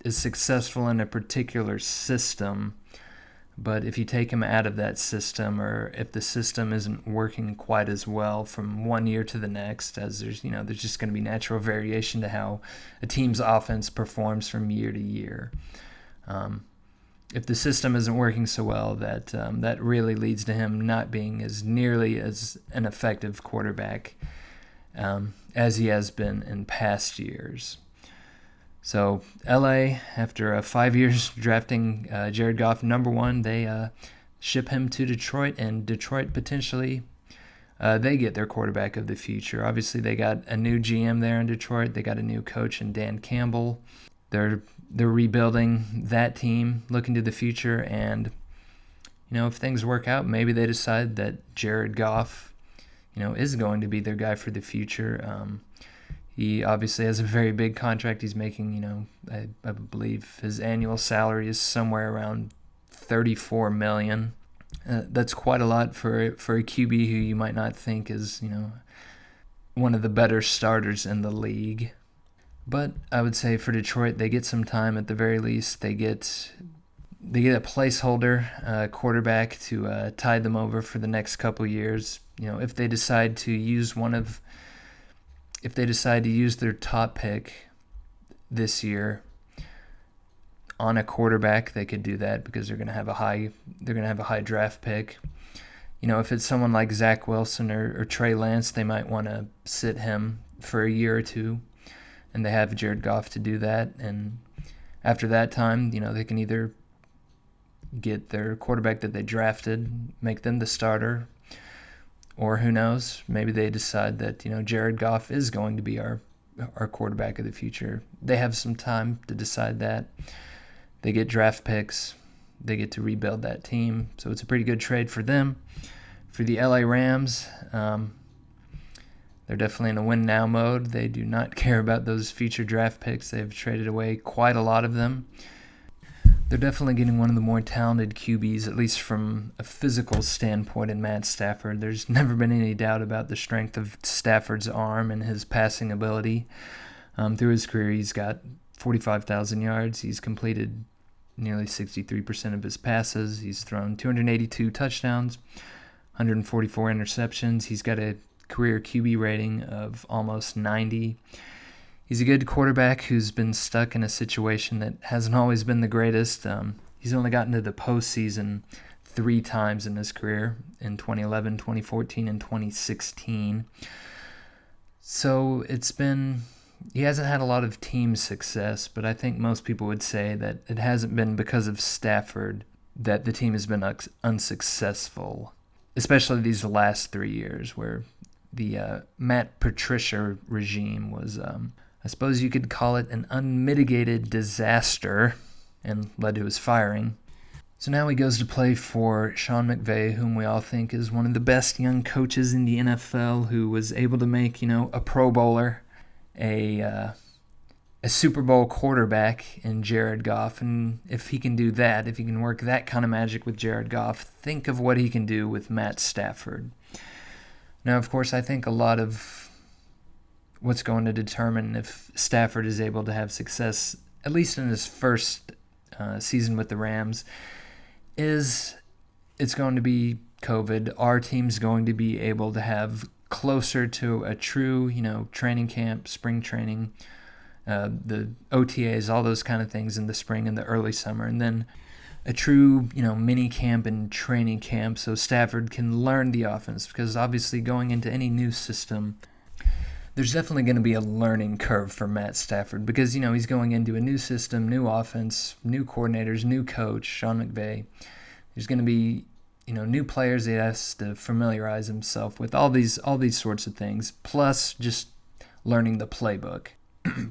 Speaker 1: is successful in a particular system. But if you take him out of that system, or if the system isn't working quite as well from one year to the next, as there's just going to be natural variation to how a team's offense performs from year to year. If the system isn't working so well, that really leads to him not being as nearly as an effective quarterback as he has been in past years. So LA, after 5 years drafting Jared Goff number one, they ship him to Detroit, and Detroit potentially they get their quarterback of the future. Obviously, they got a new GM there in Detroit. They got a new coach in Dan Campbell. They're rebuilding that team, looking to the future, and if things work out, maybe they decide that Jared Goff, is going to be their guy for the future. He obviously has a very big contract. He's making, I believe his annual salary is somewhere around $34 million. That's quite a lot for a QB who you might not think is, one of the better starters in the league. But I would say for Detroit, they get some time at the very least. They get a placeholder quarterback to tide them over for the next couple years. If they decide to use their top pick this year on a quarterback, they could do that because they're going to have a high draft pick. If it's someone like Zach Wilson or Trey Lance, they might want to sit him for a year or two, and they have Jared Goff to do that. And after that time, they can either get their quarterback that they drafted, make them the starter, or who knows, maybe they decide that, Jared Goff is going to be our quarterback of the future. They have some time to decide that. They get draft picks. They get to rebuild that team. So it's a pretty good trade for them. For the LA Rams, they're definitely in a win-now mode. They do not care about those future draft picks. They've traded away quite a lot of them. They're definitely getting one of the more talented QBs, at least from a physical standpoint, in Matt Stafford. There's never been any doubt about the strength of Stafford's arm and his passing ability. Through his career, he's got 45,000 yards. He's completed nearly 63% of his passes. He's thrown 282 touchdowns, 144 interceptions. He's got a career QB rating of almost 90. He's a good quarterback who's been stuck in a situation that hasn't always been the greatest. He's only gotten to the postseason 3 times in his career, in 2011, 2014, and 2016. So he hasn't had a lot of team success, but I think most people would say that it hasn't been because of Stafford that the team has been unsuccessful, especially these last 3 years where the Matt Patricia regime was, I suppose you could call it, an unmitigated disaster and led to his firing. So now he goes to play for Sean McVay, whom we all think is one of the best young coaches in the NFL, who was able to make, a Pro Bowler, a Super Bowl quarterback in Jared Goff. And if he can do that, if he can work that kind of magic with Jared Goff, think of what he can do with Matt Stafford. Now, of course, I think a lot of what's going to determine if Stafford is able to have success, at least in his first season with the Rams, is it's going to be COVID. Our team's going to be able to have closer to a true, training camp, spring training, the OTAs, all those kind of things in the spring and the early summer, and then a true, mini camp and training camp so Stafford can learn the offense, because obviously going into any new system, there's definitely going to be a learning curve for Matt Stafford because, he's going into a new system, new offense, new coordinators, new coach, Sean McVay. There's going to be, new players he has to familiarize himself with, all these sorts of things, plus just learning the playbook,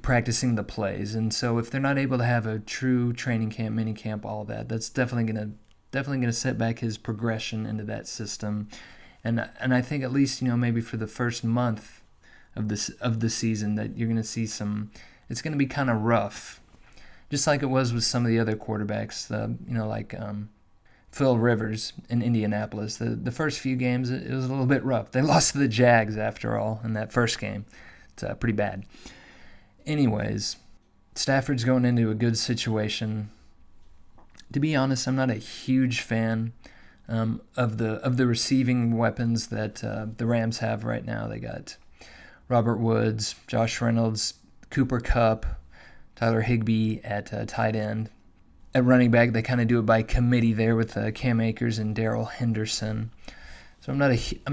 Speaker 1: practicing the plays. And so if they're not able to have a true training camp, mini camp, all of that, that's definitely going to set back his progression into that system. And I think at least, maybe for the first month of the season that you're going to see it's going to be kind of rough just like it was with some of the other quarterbacks, like Phil Rivers in Indianapolis. The first few games, it was a little bit rough. They lost to the Jags, after all, in that first game. It's pretty bad. Anyways, Stafford's going into a good situation. To be honest, I'm not a huge fan of the receiving weapons that the Rams have right now. They got Robert Woods, Josh Reynolds, Cooper Kupp, Tyler Higbee at tight end. At running back, they kind of do it by committee there with Cam Akers and Darrell Henderson. So I'm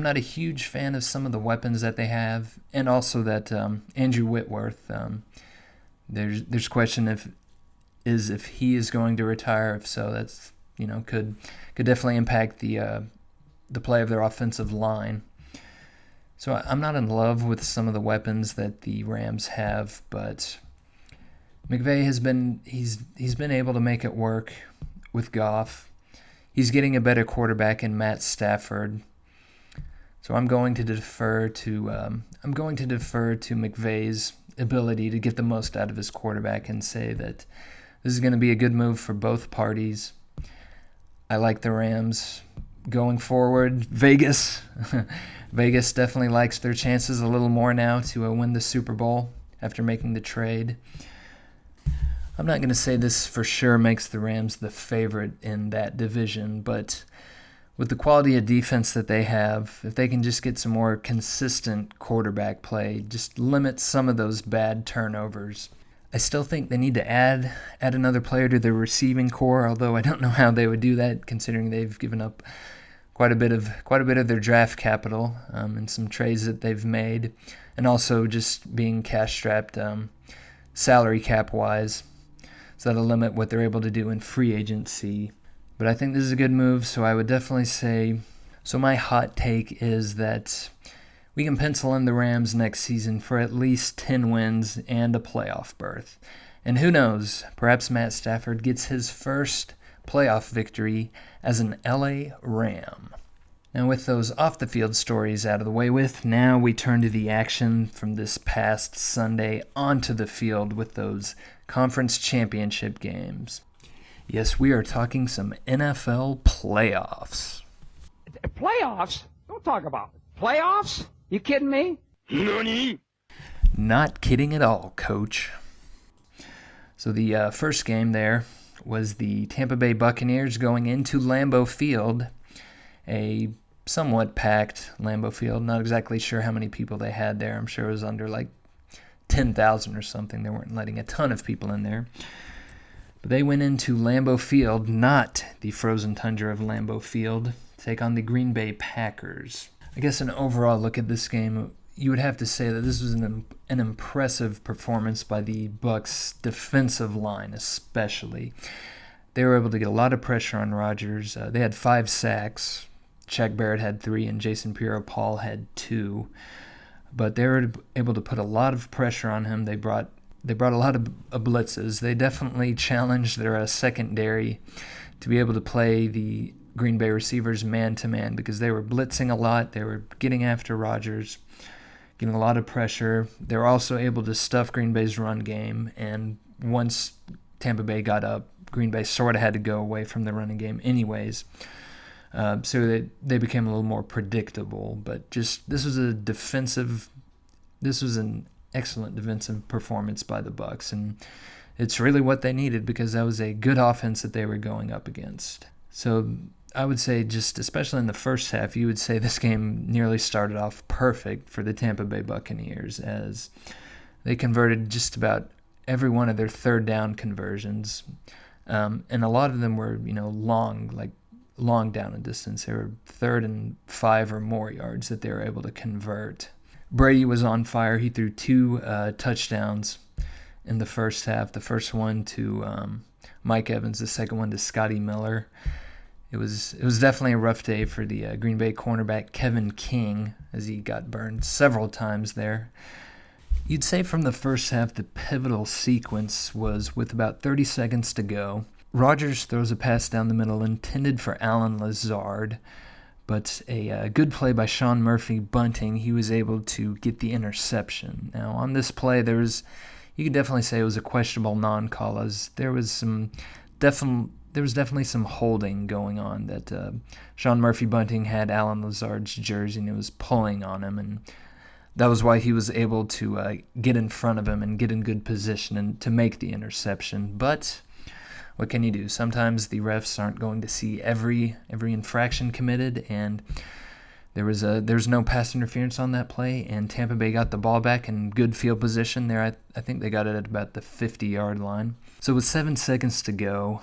Speaker 1: not a huge fan of some of the weapons that they have, and also that Andrew Whitworth. There's question if he is going to retire. If so, that's could definitely impact the play of their offensive line. So I'm not in love with some of the weapons that the Rams have, but McVay has been able to make it work with Goff. He's getting a better quarterback in Matt Stafford. So I'm going to defer to McVay's ability to get the most out of his quarterback and say that this is going to be a good move for both parties. I like the Rams going forward. Vegas definitely likes their chances a little more now to win the Super Bowl after making the trade. I'm not going to say this for sure makes the Rams the favorite in that division, but with the quality of defense that they have, if they can just get some more consistent quarterback play, just limit some of those bad turnovers. I still think they need to add another player to their receiving core, although I don't know how they would do that, considering they've given up quite a bit of their draft capital and some trades that they've made, and also just being cash-strapped salary cap-wise, so that'll limit what they're able to do in free agency. But I think this is a good move, so I would definitely say... So my hot take is that we can pencil in the Rams next season for at least 10 wins and a playoff berth. And who knows, perhaps Matt Stafford gets his first playoff victory as an LA Ram. Now with those off-the-field stories out of the way with, now we turn to the action from this past Sunday onto the field with those conference championship games. Yes, we are talking some NFL playoffs.
Speaker 2: Playoffs? Don't talk about it. Playoffs? You kidding me?
Speaker 3: NANI?
Speaker 1: Not kidding at all, Coach. So the first game there was the Tampa Bay Buccaneers going into Lambeau Field, a somewhat packed Lambeau Field. Not exactly sure how many people they had there. I'm sure it was under like 10,000 or something. They weren't letting a ton of people in there. But they went into Lambeau Field, not the frozen tundra of Lambeau Field, to take on the Green Bay Packers. I guess an overall look at this game, you would have to say that this was an impressive performance by the Bucs defensive line, especially. They were able to get a lot of pressure on Rodgers. They had 5 sacks. Shaq Barrett had 3, and Jason Pierre-Paul had 2. But they were able to put a lot of pressure on him. They brought a lot of blitzes. They definitely challenged their secondary to be able to play the Green Bay receivers man-to-man because they were blitzing a lot. They were getting after Rodgers, getting a lot of pressure. They were also able to stuff Green Bay's run game, and once Tampa Bay got up, Green Bay sort of had to go away from the running game anyways. So they became a little more predictable. But just this was an excellent defensive performance by the Bucs, and it's really what they needed because that was a good offense that they were going up against. So I would say just especially in the first half, you would say this game nearly started off perfect for the Tampa Bay Buccaneers as they converted just about every one of their third down conversions. And a lot of them were, long down in distance. They were 3rd and 5 or more yards that they were able to convert. Brady was on fire. He threw 2 touchdowns in the first half. The first one to Mike Evans, the second one to Scotty Miller. It was definitely a rough day for the Green Bay cornerback Kevin King as he got burned several times there. You'd say from the first half the pivotal sequence was with about 30 seconds to go. Rodgers throws a pass down the middle intended for Allen Lazard, but a good play by Sean Murphy Bunting, he was able to get the interception. Now on this play, there was you could definitely say it was a questionable non-call, as there was definitely some holding going on. That Sean Murphy Bunting had Alan Lazard's jersey and it was pulling on him, and that was why he was able to get in front of him and get in good position and to make the interception. But what can you do? Sometimes the refs aren't going to see every infraction committed, and there was no pass interference on that play, and Tampa Bay got the ball back in good field position there. I think they got it at about the 50-yard line. So with 7 seconds to go,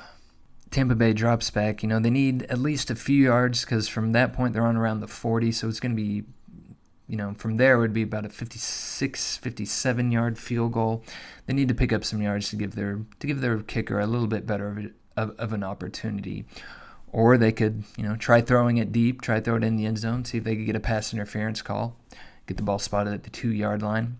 Speaker 1: Tampa Bay drops back. They need at least a few yards, because from that point they're on around the 40, so it's going to be, from there it would be about a 56, 57-yard field goal. They need to pick up some yards to give their kicker a little bit better of an opportunity. Or they could, try throwing it deep, try throw it in the end zone, see if they could get a pass interference call, get the ball spotted at the 2-yard line.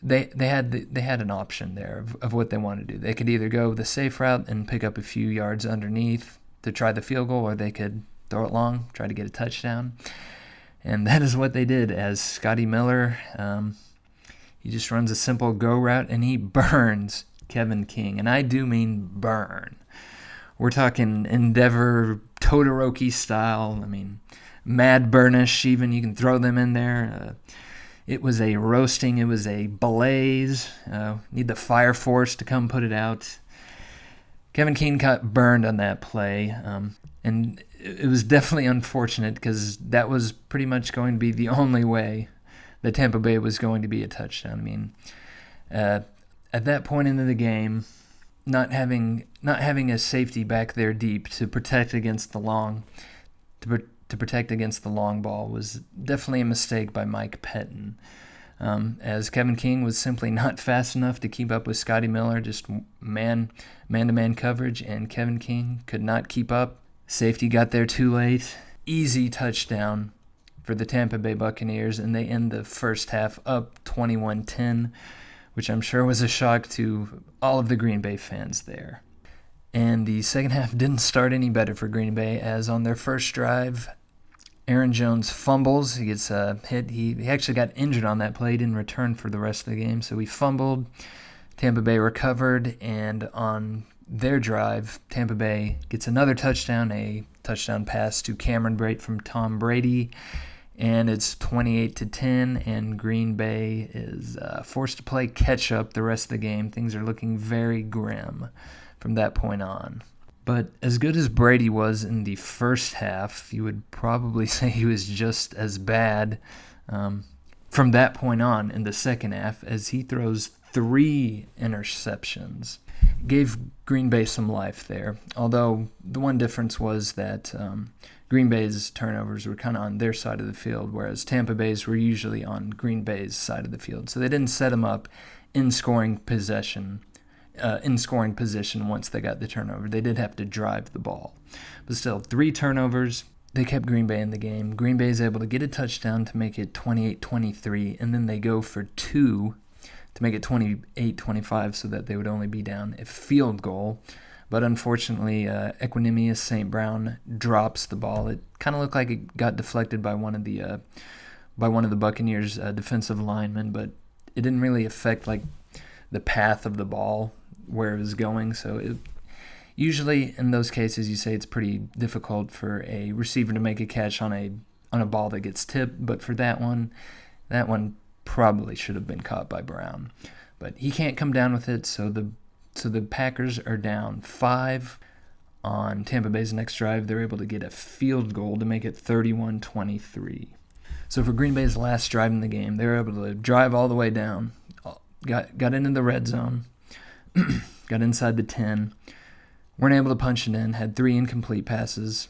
Speaker 1: They had an option there of what they wanted to do. They could either go the safe route and pick up a few yards underneath to try the field goal, or they could throw it long, try to get a touchdown. And that is what they did, as Scotty Miller, he just runs a simple go route, and he burns Kevin King. And I do mean burn. We're talking Endeavor Todoroki style. Mad Burnish even. You can throw them in there. It was a roasting. It was a blaze. Need the fire force to come put it out. Kevin King got burned on that play. And it was definitely unfortunate, because that was pretty much going to be the only way that Tampa Bay was going to be a touchdown. At that point into the game, not having a safety back there deep to protect against the long ball was definitely a mistake by Mike Pettin, as Kevin King was simply not fast enough to keep up with Scotty Miller, just man-to-man coverage, and Kevin King could not keep up. Safety got there too late. Easy touchdown for the Tampa Bay Buccaneers, and they end the first half up 21-10, which I'm sure was a shock to all of the Green Bay fans there. And the second half didn't start any better for Green Bay, as on their first drive, Aaron Jones fumbles. He gets hit. He actually got injured on that play. He didn't return for the rest of the game, so he fumbled. Tampa Bay recovered, and on their drive, Tampa Bay gets another touchdown, a touchdown pass to Cameron Brate from Tom Brady, and it's 28-10, and Green Bay is forced to play catch-up the rest of the game. Things are looking very grim from that point on. But as good as Brady was in the first half, you would probably say he was just as bad from that point on in the second half, as he throws 3 interceptions. Gave Green Bay some life there, although the one difference was that Green Bay's turnovers were kind of on their side of the field, whereas Tampa Bay's were usually on Green Bay's side of the field. So they didn't set them up in scoring position once they got the turnover. They did have to drive the ball. But still, 3 turnovers. They kept Green Bay in the game. Green Bay is able to get a touchdown to make it 28-23, and then they go for 2 to make it 28-25, so that they would only be down a field goal. But unfortunately, Equanimous St. Brown drops the ball. It kind of looked like it got deflected by one of the Buccaneers' defensive linemen, but it didn't really affect the path of the ball where it was going. So usually in those cases, you say it's pretty difficult for a receiver to make a catch on a ball that gets tipped. But for that one probably should have been caught by Brown. But he can't come down with it, so the Packers are down 5 on Tampa Bay's next drive. They're able to get a field goal to make it 31-23. So for Green Bay's last drive in the game, they were able to drive all the way down, got into the red zone, got inside the 10, weren't able to punch it in, had 3 incomplete passes.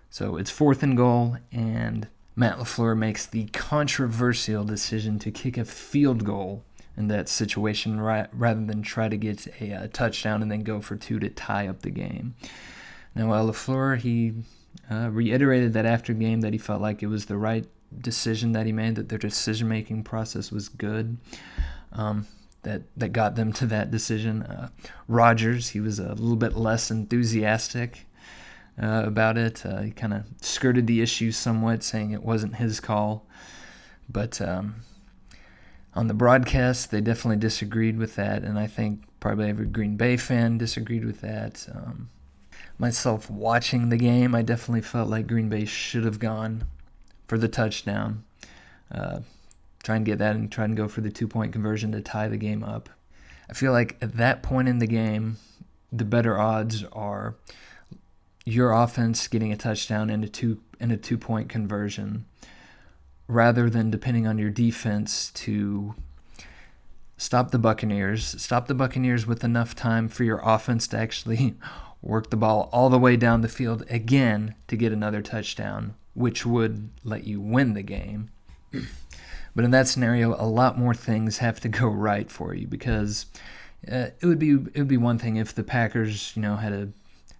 Speaker 1: So it's 4th and goal, and Matt LaFleur makes the controversial decision to kick a field goal in that situation rather than try to get a touchdown and then go for 2 to tie up the game. Now, LaFleur, he reiterated that after game that he felt like it was the right decision that he made, that their decision-making process was good, that got them to that decision. Rodgers, he was a little bit less enthusiastic about it. He kind of skirted the issue somewhat, saying it wasn't his call. But On the broadcast, they definitely disagreed with that, and I think probably every Green Bay fan disagreed with that. Myself watching the game, I definitely felt like Green Bay should have gone for the touchdown. Try and get that and try and go for the 2-point conversion to tie the game up. I feel like at that point in the game, the better odds are your offense getting a touchdown and a 2-point conversion, rather than depending on your defense to stop the Buccaneers with enough time for your offense to actually work the ball all the way down the field again to get another touchdown, which would let you win the game. But in that scenario, a lot more things have to go right for you, because it would be one thing if the Packers, had a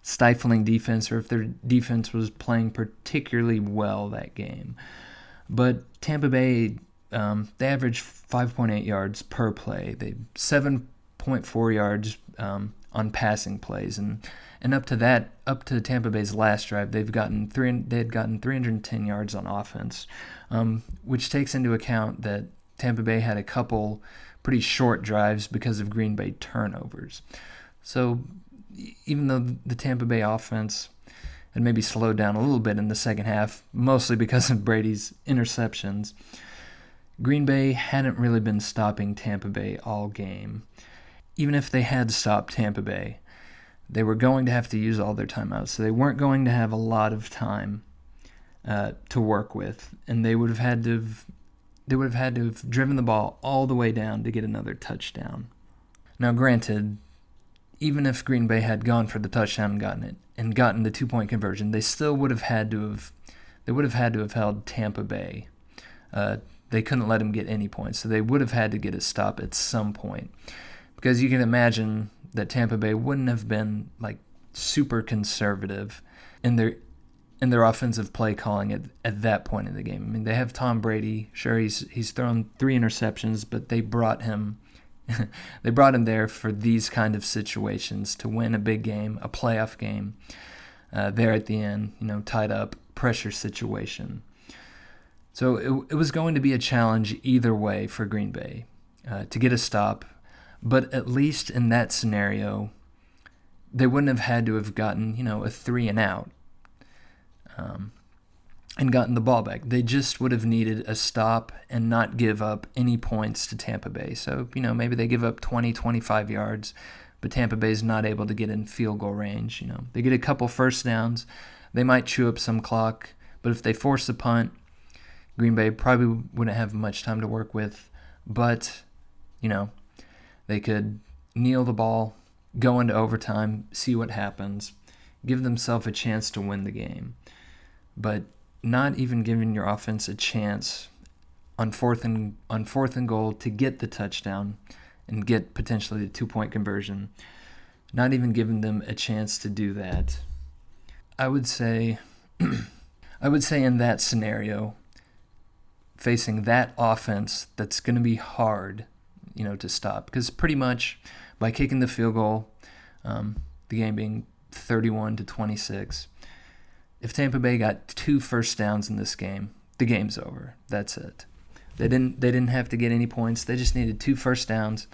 Speaker 1: stifling defense, or if their defense was playing particularly well that game. But Tampa Bay, they averaged 5.8 yards per play. They 7.4 yards on passing plays, and up to Tampa Bay's last drive, they had gotten 310 yards on offense, which takes into account that Tampa Bay had a couple pretty short drives because of Green Bay turnovers. So even though the Tampa Bay offense had maybe slowed down a little bit in the second half, mostly because of Brady's interceptions, Green Bay hadn't really been stopping Tampa Bay all game. Even if they had stopped Tampa Bay, they were going to have to use all their timeouts, so they weren't going to have a lot of time to work with, and they would have had to have driven the ball all the way down to get another touchdown. Now, granted, even if Green Bay had gone for the touchdown and gotten the 2-point conversion, they still would have had to have held Tampa Bay. They couldn't let them get any points, so they would have had to get a stop at some point, because you can imagine that Tampa Bay wouldn't have been like super conservative in their offensive play calling at that point in the game. I mean, they have Tom Brady. Sure, he's thrown 3 interceptions, but they brought him there for these kind of situations, to win a big game, a playoff game, there at the end, tied up, pressure situation. So it was going to be a challenge either way for Green Bay to get a stop, but at least in that scenario, they wouldn't have had to have gotten, a 3 and out and gotten the ball back. They just would have needed a stop and not give up any points to Tampa Bay. So, maybe they give up 20, 25 yards, but Tampa Bay's not able to get in field goal range. They get a couple first downs. They might chew up some clock, but if they force a punt, Green Bay probably wouldn't have much time to work with. But, they could kneel the ball, go into overtime, see what happens, give themselves a chance to win the game. But not even giving your offense a chance on fourth and goal to get the touchdown and get potentially the 2-point conversion, not even giving them a chance to do that. I would say in that scenario, facing that offense, that's going to be hard, to stop, because pretty much by kicking the field goal, the game being 31-26, if Tampa Bay got 2 first downs in this game, the game's over. That's it. They didn't have to get any points. They just needed 2 first downs.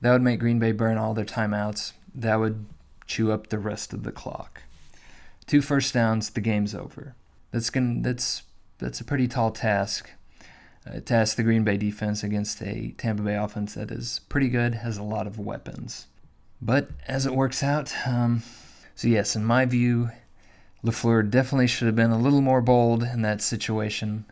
Speaker 1: That would make Green Bay burn all their timeouts. That would chew up the rest of the clock. 2 first downs, the game's over. That's a pretty tall task. To ask the Green Bay defense against a Tampa Bay offense that is pretty good, has a lot of weapons. But as it works out, so yes, in my view, LaFleur definitely should have been a little more bold in that situation.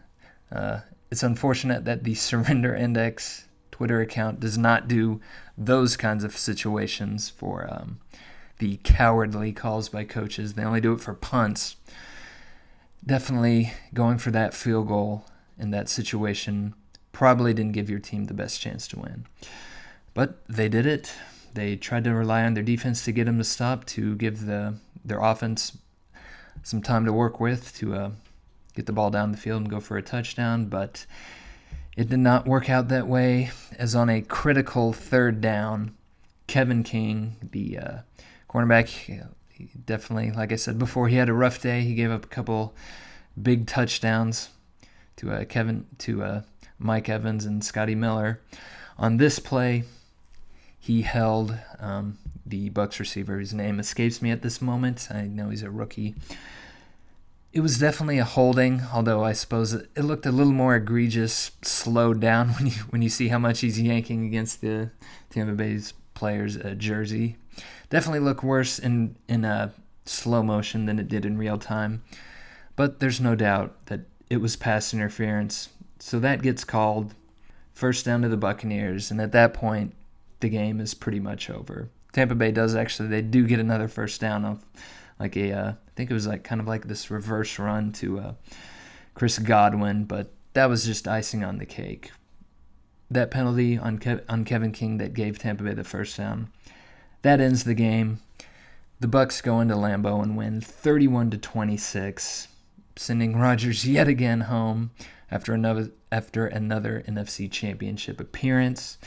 Speaker 1: It's unfortunate that the Surrender Index Twitter account does not do those kinds of situations for the cowardly calls by coaches. They only do it for punts. Definitely going for that field goal in that situation probably didn't give your team the best chance to win. But they did it. They tried to rely on their defense to get them to stop, to give their offense some time to work with, to get the ball down the field and go for a touchdown. But it did not work out that way, as on a critical 3rd down, Kevin King, the cornerback, he definitely, like I said before, he had a rough day. He gave up a couple big touchdowns Mike Evans and Scotty Miller. On this play, he held the Bucs receiver, whose name escapes me at this moment. I know he's a rookie. It was definitely a holding, although I suppose it looked a little more egregious, slowed down when you see how much he's yanking against the Tampa Bay's player's jersey. Definitely looked worse in slow motion than it did in real time. But there's no doubt that it was pass interference. So that gets called. First down to the Buccaneers. And at that point, the game is pretty much over. Tampa Bay they do get another first down of I think it was kind of like this reverse run to Chris Godwin, but that was just icing on the cake. That penalty on Kevin King that gave Tampa Bay the first down, that ends the game. The Bucs go into Lambeau and win 31-26, sending Rodgers yet again home after another NFC Championship appearance.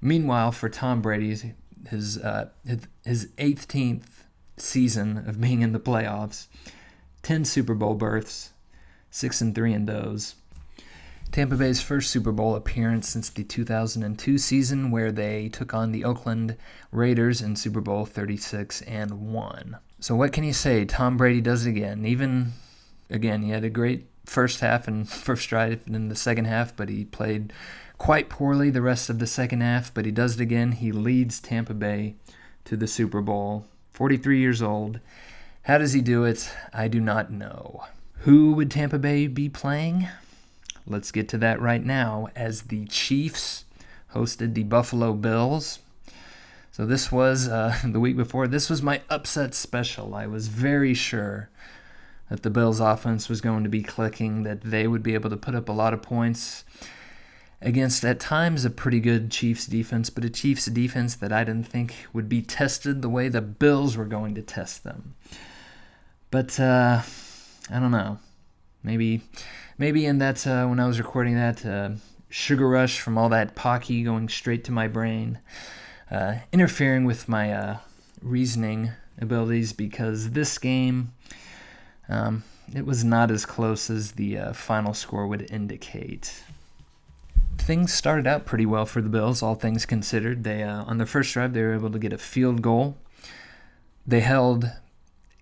Speaker 1: Meanwhile, for Tom Brady, his 18th season of being in the playoffs, 10 Super Bowl berths, 6-3 in those. Tampa Bay's first Super Bowl appearance since the 2002 season, where they took on the Oakland Raiders in Super Bowl 36 and won. So what can you say? Tom Brady does it again. He had a great first half and first drive in the second half, but he played quite poorly the rest of the second half, but he does it again. He leads Tampa Bay to the Super Bowl. 43 years old. How does he do it? I do not know. Who would Tampa Bay be playing? Let's get to that right now, as the Chiefs hosted the Buffalo Bills. So this was the week before. This was my upset special. I was very sure that the Bills offense was going to be clicking, that they would be able to put up a lot of points against, at times, a pretty good Chiefs defense, but a Chiefs defense that I didn't think would be tested the way the Bills were going to test them. But, I don't know. Maybe in that, when I was recording that, sugar rush from all that Pocky going straight to my brain, interfering with my reasoning abilities, because this game, it was not as close as the final score would indicate. Things started out pretty well for the Bills, all things considered. They on their first drive, they were able to get a field goal. They held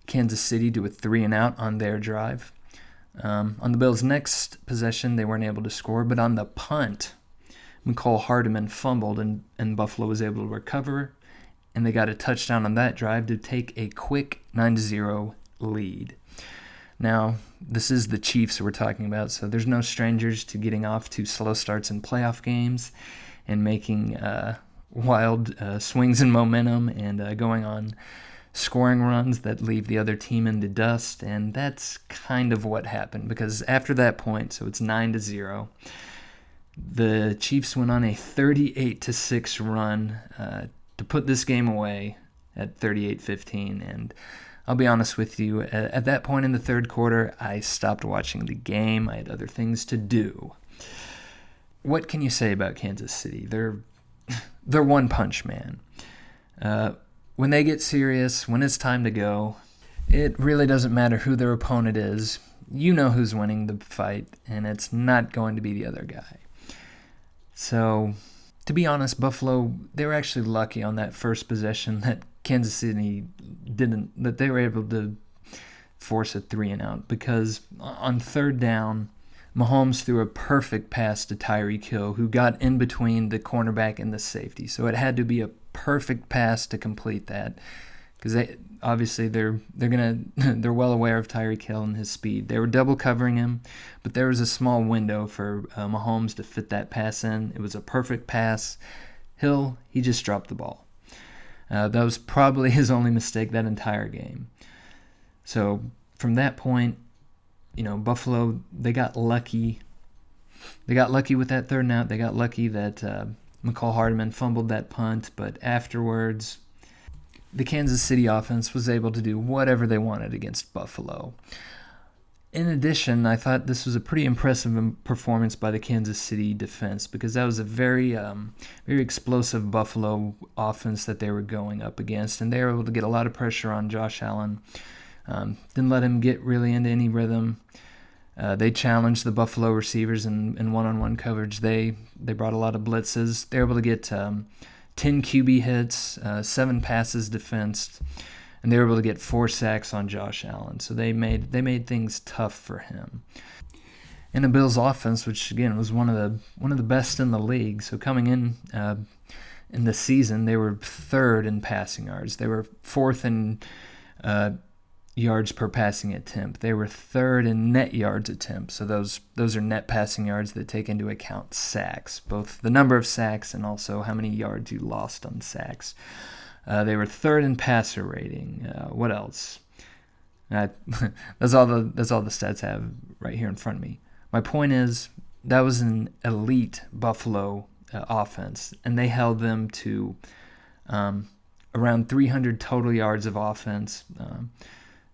Speaker 1: Kansas City to a 3-and-out on their drive. On the Bills' next possession, they weren't able to score, but on the punt, McCole Hardman fumbled, and Buffalo was able to recover, and they got a touchdown on that drive to take a quick 9-0 lead. Now, this is the Chiefs we're talking about, so there's no strangers to getting off to slow starts in playoff games and making wild swings in momentum and going on scoring runs that leave the other team in the dust, and that's kind of what happened, because after that point, so it's 9-0, the Chiefs went on a 38-6 run to put this game away at 38-15, and I'll be honest with you, at that point in the third quarter, I stopped watching the game. I had other things to do. What can you say about Kansas City? They're one punch, man. When they get serious, when it's time to go, it really doesn't matter who their opponent is. You know who's winning the fight, and it's not going to be the other guy. So, to be honest, Buffalo, they were actually lucky on that first possession that Kansas City that they were able to force a 3-and-out, because on third down, Mahomes threw a perfect pass to Tyreek Hill, who got in between the cornerback and the safety. So it had to be a perfect pass to complete that, because they're well aware of Tyreek Hill and his speed. They were double covering him, but there was a small window for Mahomes to fit that pass in. It was a perfect pass. Hill, he just dropped the ball. That was probably his only mistake that entire game. So from that point, Buffalo, they got lucky. They got lucky with that third and out. They got lucky that McCole Hardman fumbled that punt, but afterwards, the Kansas City offense was able to do whatever they wanted against Buffalo. In addition, I thought this was a pretty impressive performance by the Kansas City defense, because that was a very, very explosive Buffalo offense that they were going up against, and they were able to get a lot of pressure on Josh Allen. Didn't let him get really into any rhythm. They challenged the Buffalo receivers in one-on-one coverage. They brought a lot of blitzes. They were able to get 10 QB hits, 7 passes defensed, and they were able to get 4 sacks on Josh Allen. So they made things tough for him. And the Bills' offense, which again was one of the best in the league. So coming in the season, they were 3rd in passing yards. They were 4th in yards per passing attempt. They were 3rd in net yards attempts. So those are net passing yards that take into account sacks, both the number of sacks and also how many yards you lost on sacks. They were 3rd in passer rating. What else? That's all the stats I have right here in front of me. My point is that was an elite Buffalo offense, and they held them to around 300 total yards of offense.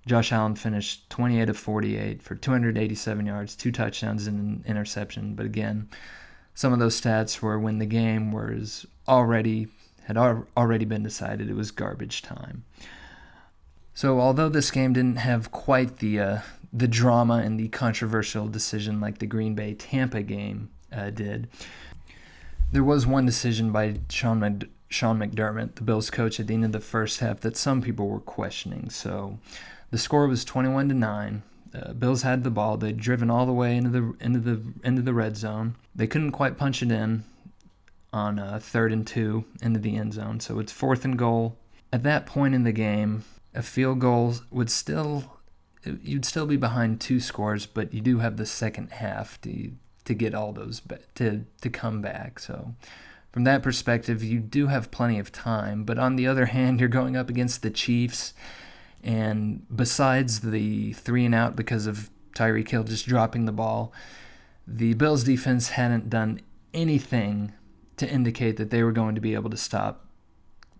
Speaker 1: Josh Allen finished 28 of 48 for 287 yards, 2 touchdowns and an interception. But again, some of those stats were when the game had already been decided. It was garbage time. So although this game didn't have quite the drama and the controversial decision like the Green Bay-Tampa game did, there was one decision by Sean McDermott, the Bills coach, at the end of the first half that some people were questioning. So the score was 21-9. Bills had the ball. They'd driven all the way into the red zone. They couldn't quite punch it in on 3rd and 2 into the end zone. So it's 4th and goal. At that point in the game, a field goal you'd still be behind 2 scores, but you do have the second half to get all those to come back. So from that perspective, you do have plenty of time. But on the other hand, you're going up against the Chiefs, and besides the 3-and-out because of Tyreek Hill just dropping the ball, the Bills defense hadn't done anything to indicate that they were going to be able to stop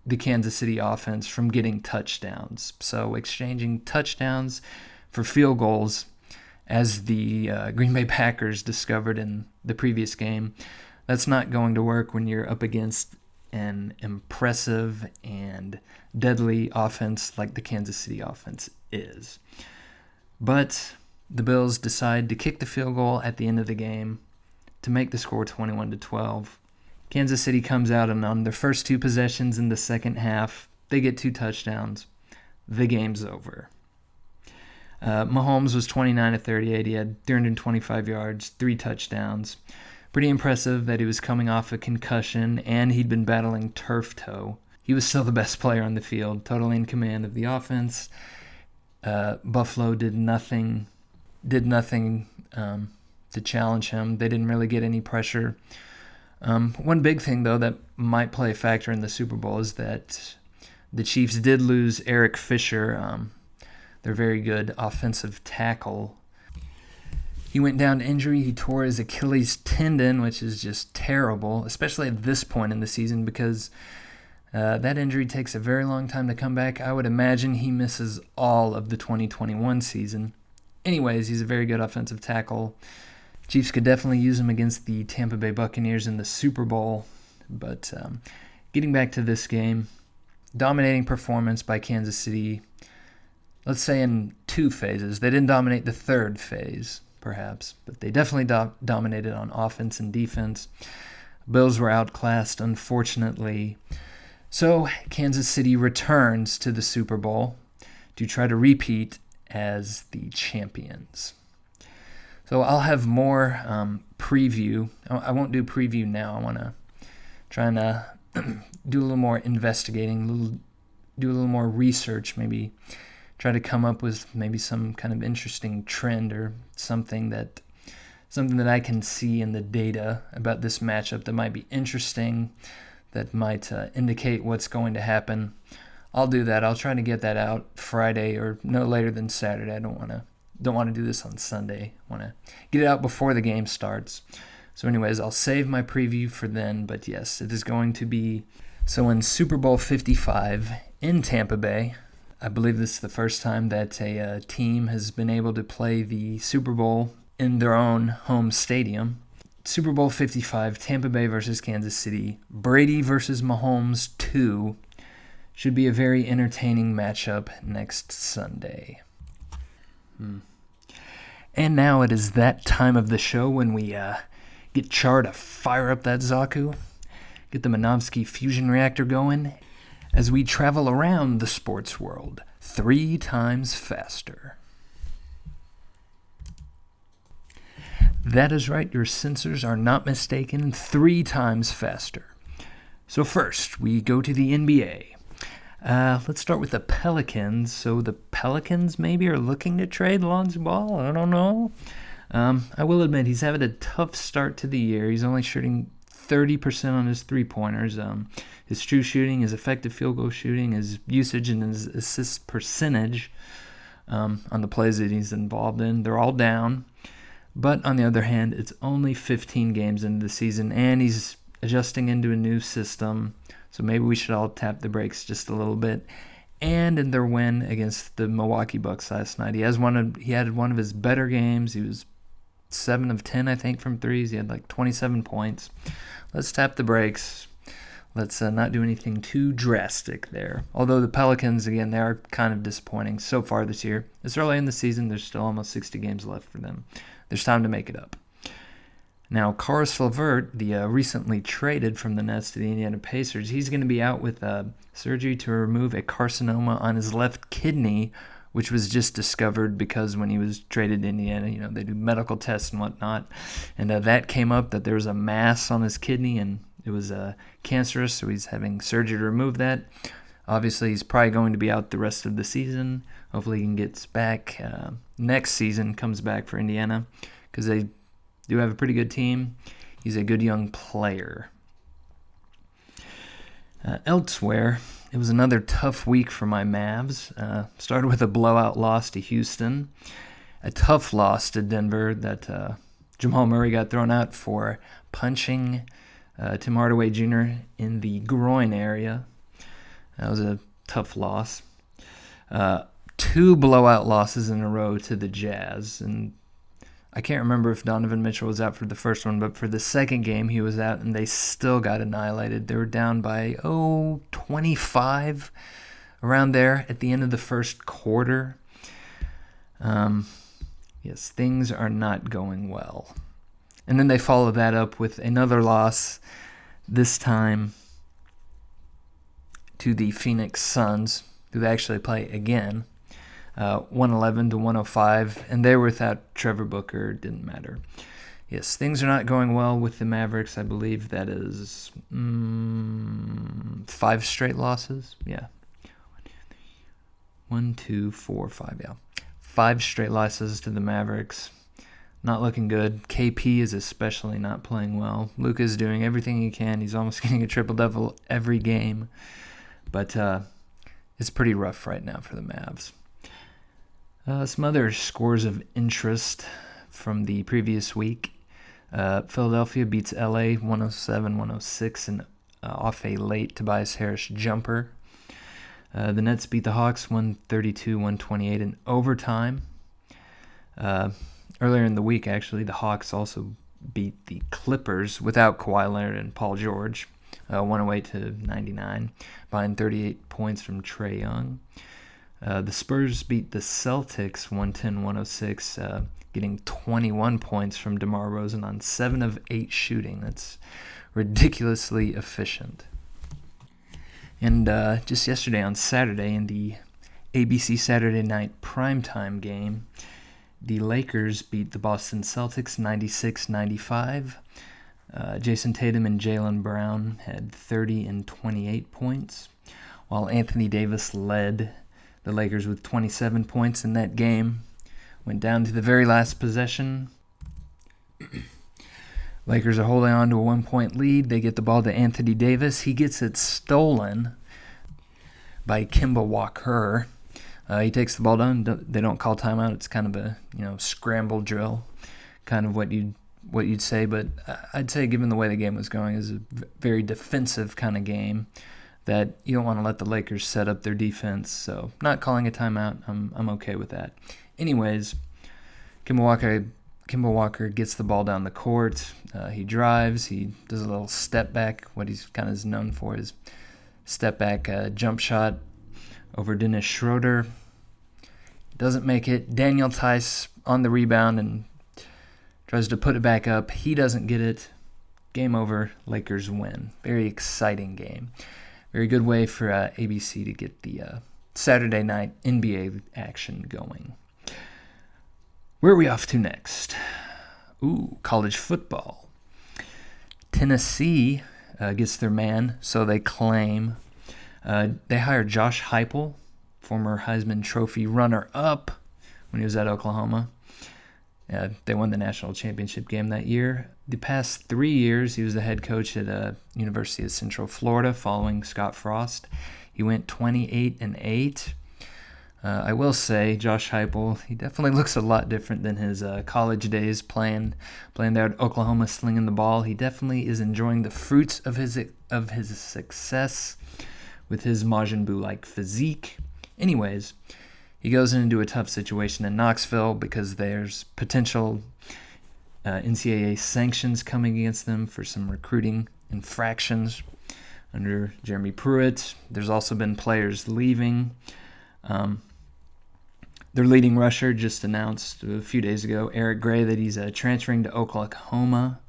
Speaker 1: the Kansas City offense from getting touchdowns. So exchanging touchdowns for field goals, as the Green Bay Packers discovered in the previous game, that's not going to work when you're up against an impressive and deadly offense like the Kansas City offense is. But the Bills decide to kick the field goal at the end of the game to make the score 21-12. Kansas City comes out, and on their first 2 possessions in the second half, they get 2 touchdowns. The game's over. Mahomes was 29 of 38. He had 325 yards, 3 touchdowns. Pretty impressive that he was coming off a concussion, and he'd been battling turf toe. He was still the best player on the field, totally in command of the offense. Buffalo did nothing to challenge him. They didn't really get any pressure. One big thing, though, that might play a factor in the Super Bowl is that the Chiefs did lose Eric Fisher, their very good offensive tackle. He went down to injury. He tore his Achilles tendon, which is just terrible, especially at this point in the season because that injury takes a very long time to come back. I would imagine he misses all of the 2021 season. Anyways, he's a very good offensive tackle. Chiefs could definitely use him against the Tampa Bay Buccaneers in the Super Bowl. But getting back to this game, dominating performance by Kansas City, let's say in 2 phases. They didn't dominate the 3rd phase, perhaps, but they definitely dominated on offense and defense. Bills were outclassed, unfortunately. So Kansas City returns to the Super Bowl to try to repeat as the champions. So I'll have more preview. I won't do preview now. I want to try and do a little more investigating, do a little more research, maybe try to come up with maybe some kind of interesting trend or something that I can see in the data about this matchup that might be interesting, that might indicate what's going to happen. I'll do that. I'll try to get that out Friday or no later than Saturday. I don't want to do this on Sunday. I want to get it out before the game starts. So anyways, I'll save my preview for then, but yes, it is going to be. So in Super Bowl 55 in Tampa Bay, I believe this is the first time that a team has been able to play the Super Bowl in their own home stadium. Super Bowl 55, Tampa Bay versus Kansas City. Brady versus Mahomes 2. Should be a very entertaining matchup next Sunday. And now it is that time of the show when we get Char to fire up that Zaku, get the Minovsky fusion reactor going, as we travel around the sports world 3 times faster. That is right, your sensors are not mistaken, 3 times faster. So first, we go to the NBA. Let's start with the Pelicans. So the Pelicans maybe are looking to trade Lonzo Ball. I don't know. I will admit he's having a tough start to the year. He's only shooting 30% on his three-pointers. His true shooting, his effective field goal shooting, his usage and his assist percentage on the plays that he's involved in, they're all down. But on the other hand, it's only 15 games into the season, and he's adjusting into a new system. So maybe we should all tap the brakes just a little bit. And in their win against the Milwaukee Bucs last night, he had one of his better games. He was 7 of 10, I think, from threes. He had like 27 points. Let's tap the brakes. Let's not do anything too drastic there. Although the Pelicans, again, they are kind of disappointing so far this year. It's early in the season. There's still almost 60 games left for them. There's time to make it up. Now, Caris LeVert, the recently traded from the Nets to the Indiana Pacers, he's going to be out with surgery to remove a carcinoma on his left kidney, which was just discovered because when he was traded to Indiana, they do medical tests and whatnot. And that came up that there was a mass on his kidney and it was cancerous, so he's having surgery to remove that. Obviously, he's probably going to be out the rest of the season. Hopefully he gets back next season, comes back for Indiana, because they do have a pretty good team. He's a good young player. Elsewhere, it was another tough week for my Mavs. Started with a blowout loss to Houston, a tough loss to Denver that Jamal Murray got thrown out for punching Tim Hardaway Jr. in the groin area. That was a tough loss. 2 blowout losses in a row to the Jazz, and I can't remember if Donovan Mitchell was out for the first one, but for the second game he was out, and they still got annihilated. They were down by, 25, around there at the end of the first quarter. Yes, things are not going well. And then they followed that up with another loss, this time to the Phoenix Suns, who they actually play again. 111-105, and they were without Trevor Booker. Didn't matter. Yes, things are not going well with the Mavericks. I believe that is 5 straight losses. Yeah. 1, 2, 4, 5. Yeah. 5 straight losses to the Mavericks. Not looking good. KP is especially not playing well. Luka's doing everything he can. He's almost getting a triple-double every game. But it's pretty rough right now for the Mavs. Some other scores of interest from the previous week. Philadelphia beats LA 107-106 and off a late Tobias Harris jumper. The Nets beat the Hawks 132-128 in overtime. Earlier in the week, actually, the Hawks also beat the Clippers without Kawhi Leonard and Paul George, 108-99, behind 38 points from Trae Young. The Spurs beat the Celtics 110-106, getting 21 points from DeMar DeRozan on 7 of 8 shooting. That's ridiculously efficient. And just yesterday on Saturday, in the ABC Saturday Night Primetime game, the Lakers beat the Boston Celtics 96-95. Jason Tatum and Jaylen Brown had 30 and 28 points, while Anthony Davis led the Lakers with 27 points in that game. Went down to the very last possession. Lakers are holding on to a 1-point lead. They get the ball to Anthony Davis. He gets it stolen by Kemba Walker. He takes the ball down. They don't call timeout. It's kind of a scramble drill, kind of what you'd say. But I'd say, given the way the game was going, is a very defensive kind of game that you don't want to let the Lakers set up their defense. So not calling a timeout, I'm okay with that. Anyways, Kemba Walker gets the ball down the court. He drives. He does a little step back. What he's kind of known for is step back jump shot over Dennis Schroeder. Doesn't make it. Daniel Tice on the rebound and tries to put it back up. He doesn't get it. Game over. Lakers win. Very exciting game. Very good way for ABC to get the Saturday night NBA action going. Where are we off to next? College football. Tennessee gets their man, so they claim. They hired Josh Heupel, former Heisman Trophy runner-up when he was at Oklahoma. They won the national championship game that year. The past 3 years, he was the head coach at University of Central Florida following Scott Frost. He went 28-8. I will say, Josh Heupel, he definitely looks a lot different than his college days playing there at Oklahoma, slinging the ball. He definitely is enjoying the fruits of his success with his Majin Buu-like physique. Anyways, he goes into a tough situation in Knoxville because there's potential NCAA sanctions coming against them for some recruiting infractions under Jeremy Pruitt. There's also been players leaving. Their leading rusher just announced a few days ago, Eric Gray, that he's transferring to Oklahoma.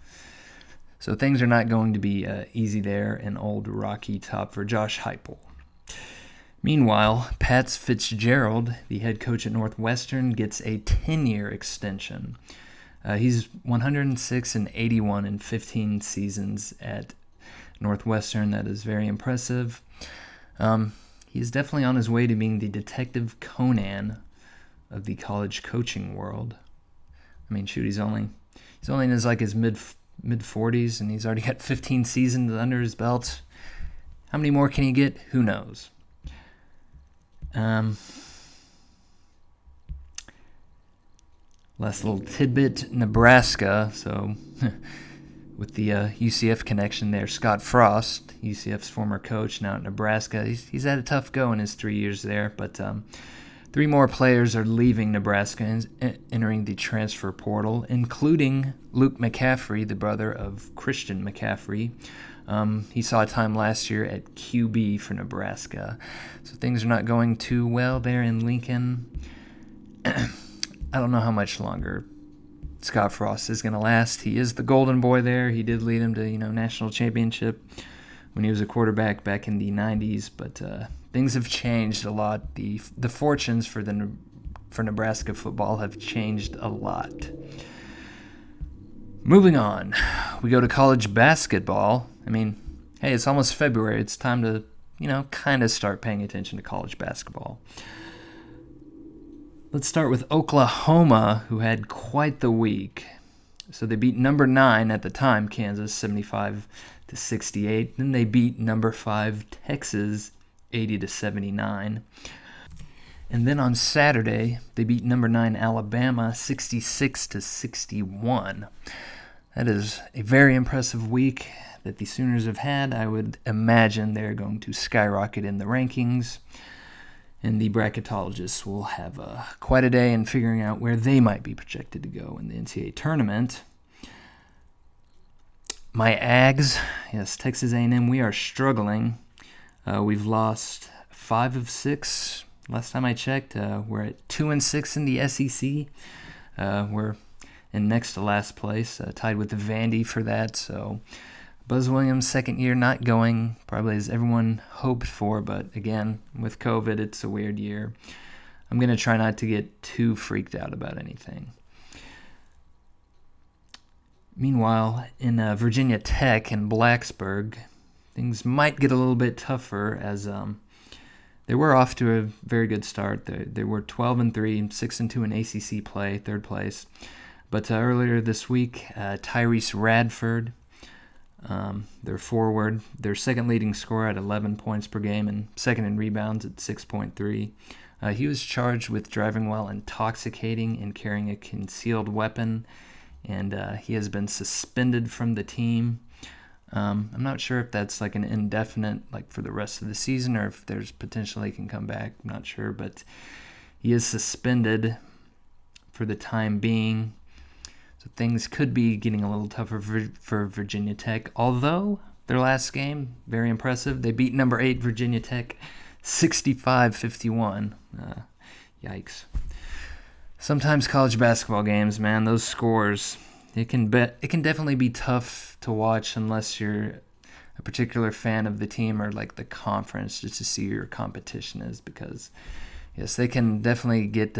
Speaker 1: So things are not going to be easy there in old Rocky Top for Josh Heupel. Meanwhile, Pat Fitzgerald, the head coach at Northwestern, gets a 10-year extension. He's 106-81 in 15 seasons at Northwestern. That is very impressive. He's definitely on his way to being the Detective Conan of the college coaching world. I mean, shoot, he's only in his mid 40s, and he's already got 15 seasons under his belt. How many more can he get? Who knows? Last little tidbit, Nebraska. So, with the UCF connection there, Scott Frost, UCF's former coach, now at Nebraska. He's had a tough go in his 3 years there, but 3 more players are leaving Nebraska and entering the transfer portal, including Luke McCaffrey, the brother of Christian McCaffrey. He saw time last year at QB for Nebraska. So things are not going too well there in Lincoln. I don't know how much longer Scott Frost is going to last. He is the golden boy there. He did lead him to, national championship when he was a quarterback back in the 90s, but things have changed a lot. The fortunes for Nebraska football have changed a lot. Moving on, we go to college basketball. I mean, hey, it's almost February. It's time to, kind of start paying attention to college basketball. Let's start with Oklahoma, who had quite the week. So they beat number 9 at the time, Kansas, 75-68. Then they beat number 5, Texas, 80-79. And then on Saturday, they beat number 9, Alabama, 66-61. That is a very impressive week that the Sooners have had. I would imagine they're going to skyrocket in the rankings, and the bracketologists will have quite a day in figuring out where they might be projected to go in the NCAA tournament. My Ags, yes, Texas A&M, we are struggling. We've lost 5 of 6. Last time I checked, we're at 2-6 in the SEC. We're in next to last place, tied with Vandy for that. So Buzz Williams' second year not going probably as everyone hoped for, but again, with COVID, it's a weird year. I'm going to try not to get too freaked out about anything. Meanwhile, in Virginia Tech and Blacksburg, things might get a little bit tougher as they were off to a very good start. They were 12-3, 6-2 in ACC play, third place. But earlier this week, Tyrese Radford, their forward, their second leading scorer at 11 points per game and second in rebounds at 6.3. He was charged with driving while intoxicating and carrying a concealed weapon, and he has been suspended from the team. I'm not sure if that's like an indefinite, like for the rest of the season, or if there's potentially he can come back. I'm not sure, but he is suspended for the time being. So things could be getting a little tougher for Virginia Tech, although their last game, very impressive. They beat number 8 Virginia Tech 65-51. Yikes. Sometimes college basketball games, man, those scores, it can definitely be tough to watch unless you're a particular fan of the team or like the conference, just to see who your competition is, because yes, they can definitely get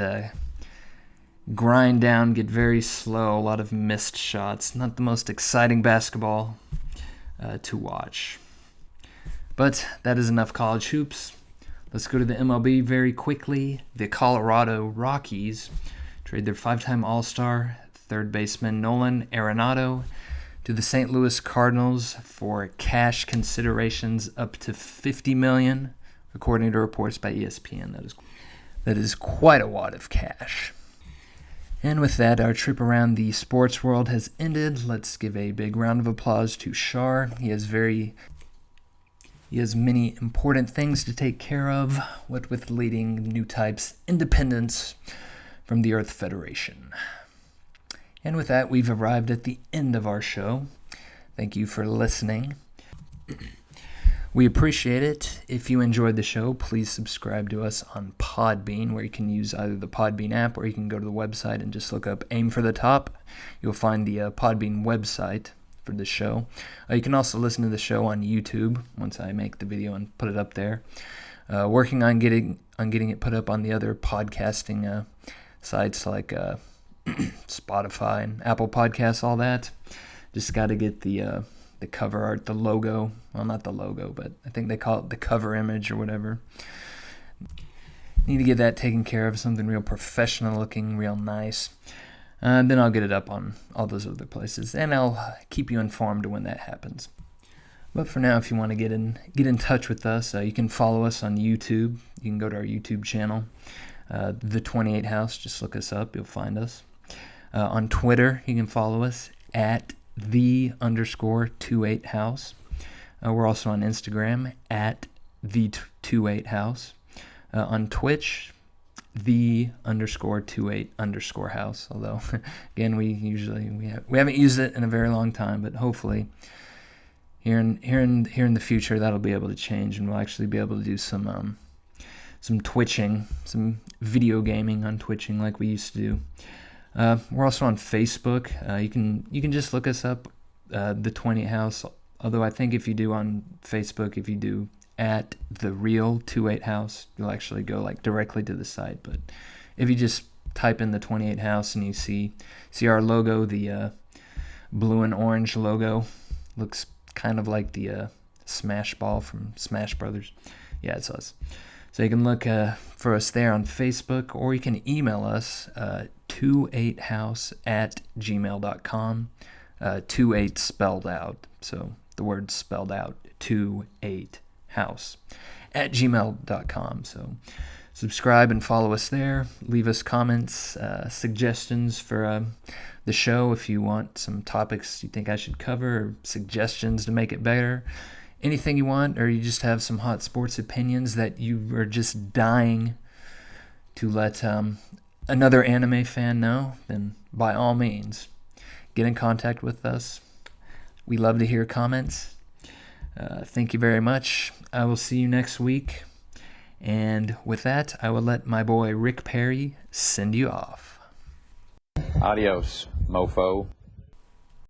Speaker 1: grind down, get very slow, a lot of missed shots. Not the most exciting basketball to watch. But that is enough college hoops. Let's go to the MLB very quickly. The Colorado Rockies trade their 5-time All-Star third baseman Nolan Arenado to the St. Louis Cardinals for cash considerations up to $50 million, according to reports by ESPN. That is quite a wad of cash. And with that, our trip around the sports world has ended. Let's give a big round of applause to Char. He has many important things to take care of, what with leading New Type's independence from the Earth Federation. And with that, we've arrived at the end of our show. Thank you for listening. We appreciate it. If you enjoyed the show, please subscribe to us on Podbean, where you can use either the Podbean app or you can go to the website and just look up Aim for the Top. You'll find the Podbean website for the show. You can also listen to the show on YouTube once I make the video and put it up there. Working on getting it put up on the other podcasting sites like Spotify and Apple Podcasts, all that. Just got to get the cover art, the logo. Well, not the logo, but I think they call it the cover image or whatever. Need to get that taken care of, something real professional looking, real nice. Then I'll get it up on all those other places, and I'll keep you informed when that happens. But for now, if you want to get in touch with us, you can follow us on YouTube. You can go to our YouTube channel, the 28th Just look us up; you'll find us. On Twitter, you can follow us at _28house. We're also on Instagram at the28house. On Twitch, the_28_house. Although, again, we haven't used it in a very long time, but hopefully here in the future that'll be able to change, and we'll actually be able to do some twitching, some video gaming on twitching like we used to do. We're also on Facebook. You can just look us up, the 20 House. Although I think if you do on Facebook, if you do at the real 28 House, you'll actually go like directly to the site. But if you just type in the 28 House and you see our logo, the blue and orange logo, looks kind of like the Smash Ball from Smash Brothers. Yeah, it's us. So you can look for us there on Facebook, or you can email us 28house@gmail.com. 28 spelled out, so the word spelled out, 28house@gmail.com. So subscribe and follow us there. Leave us comments, suggestions for the show if you want some topics you think I should cover, or suggestions to make it better. Anything you want, or you just have some hot sports opinions that you are just dying to let another anime fan know, then by all means, get in contact with us. We love to hear comments. Thank you very much. I will see you next week. And with that, I will let my boy Rick Perry send you off.
Speaker 3: Adios, mofo.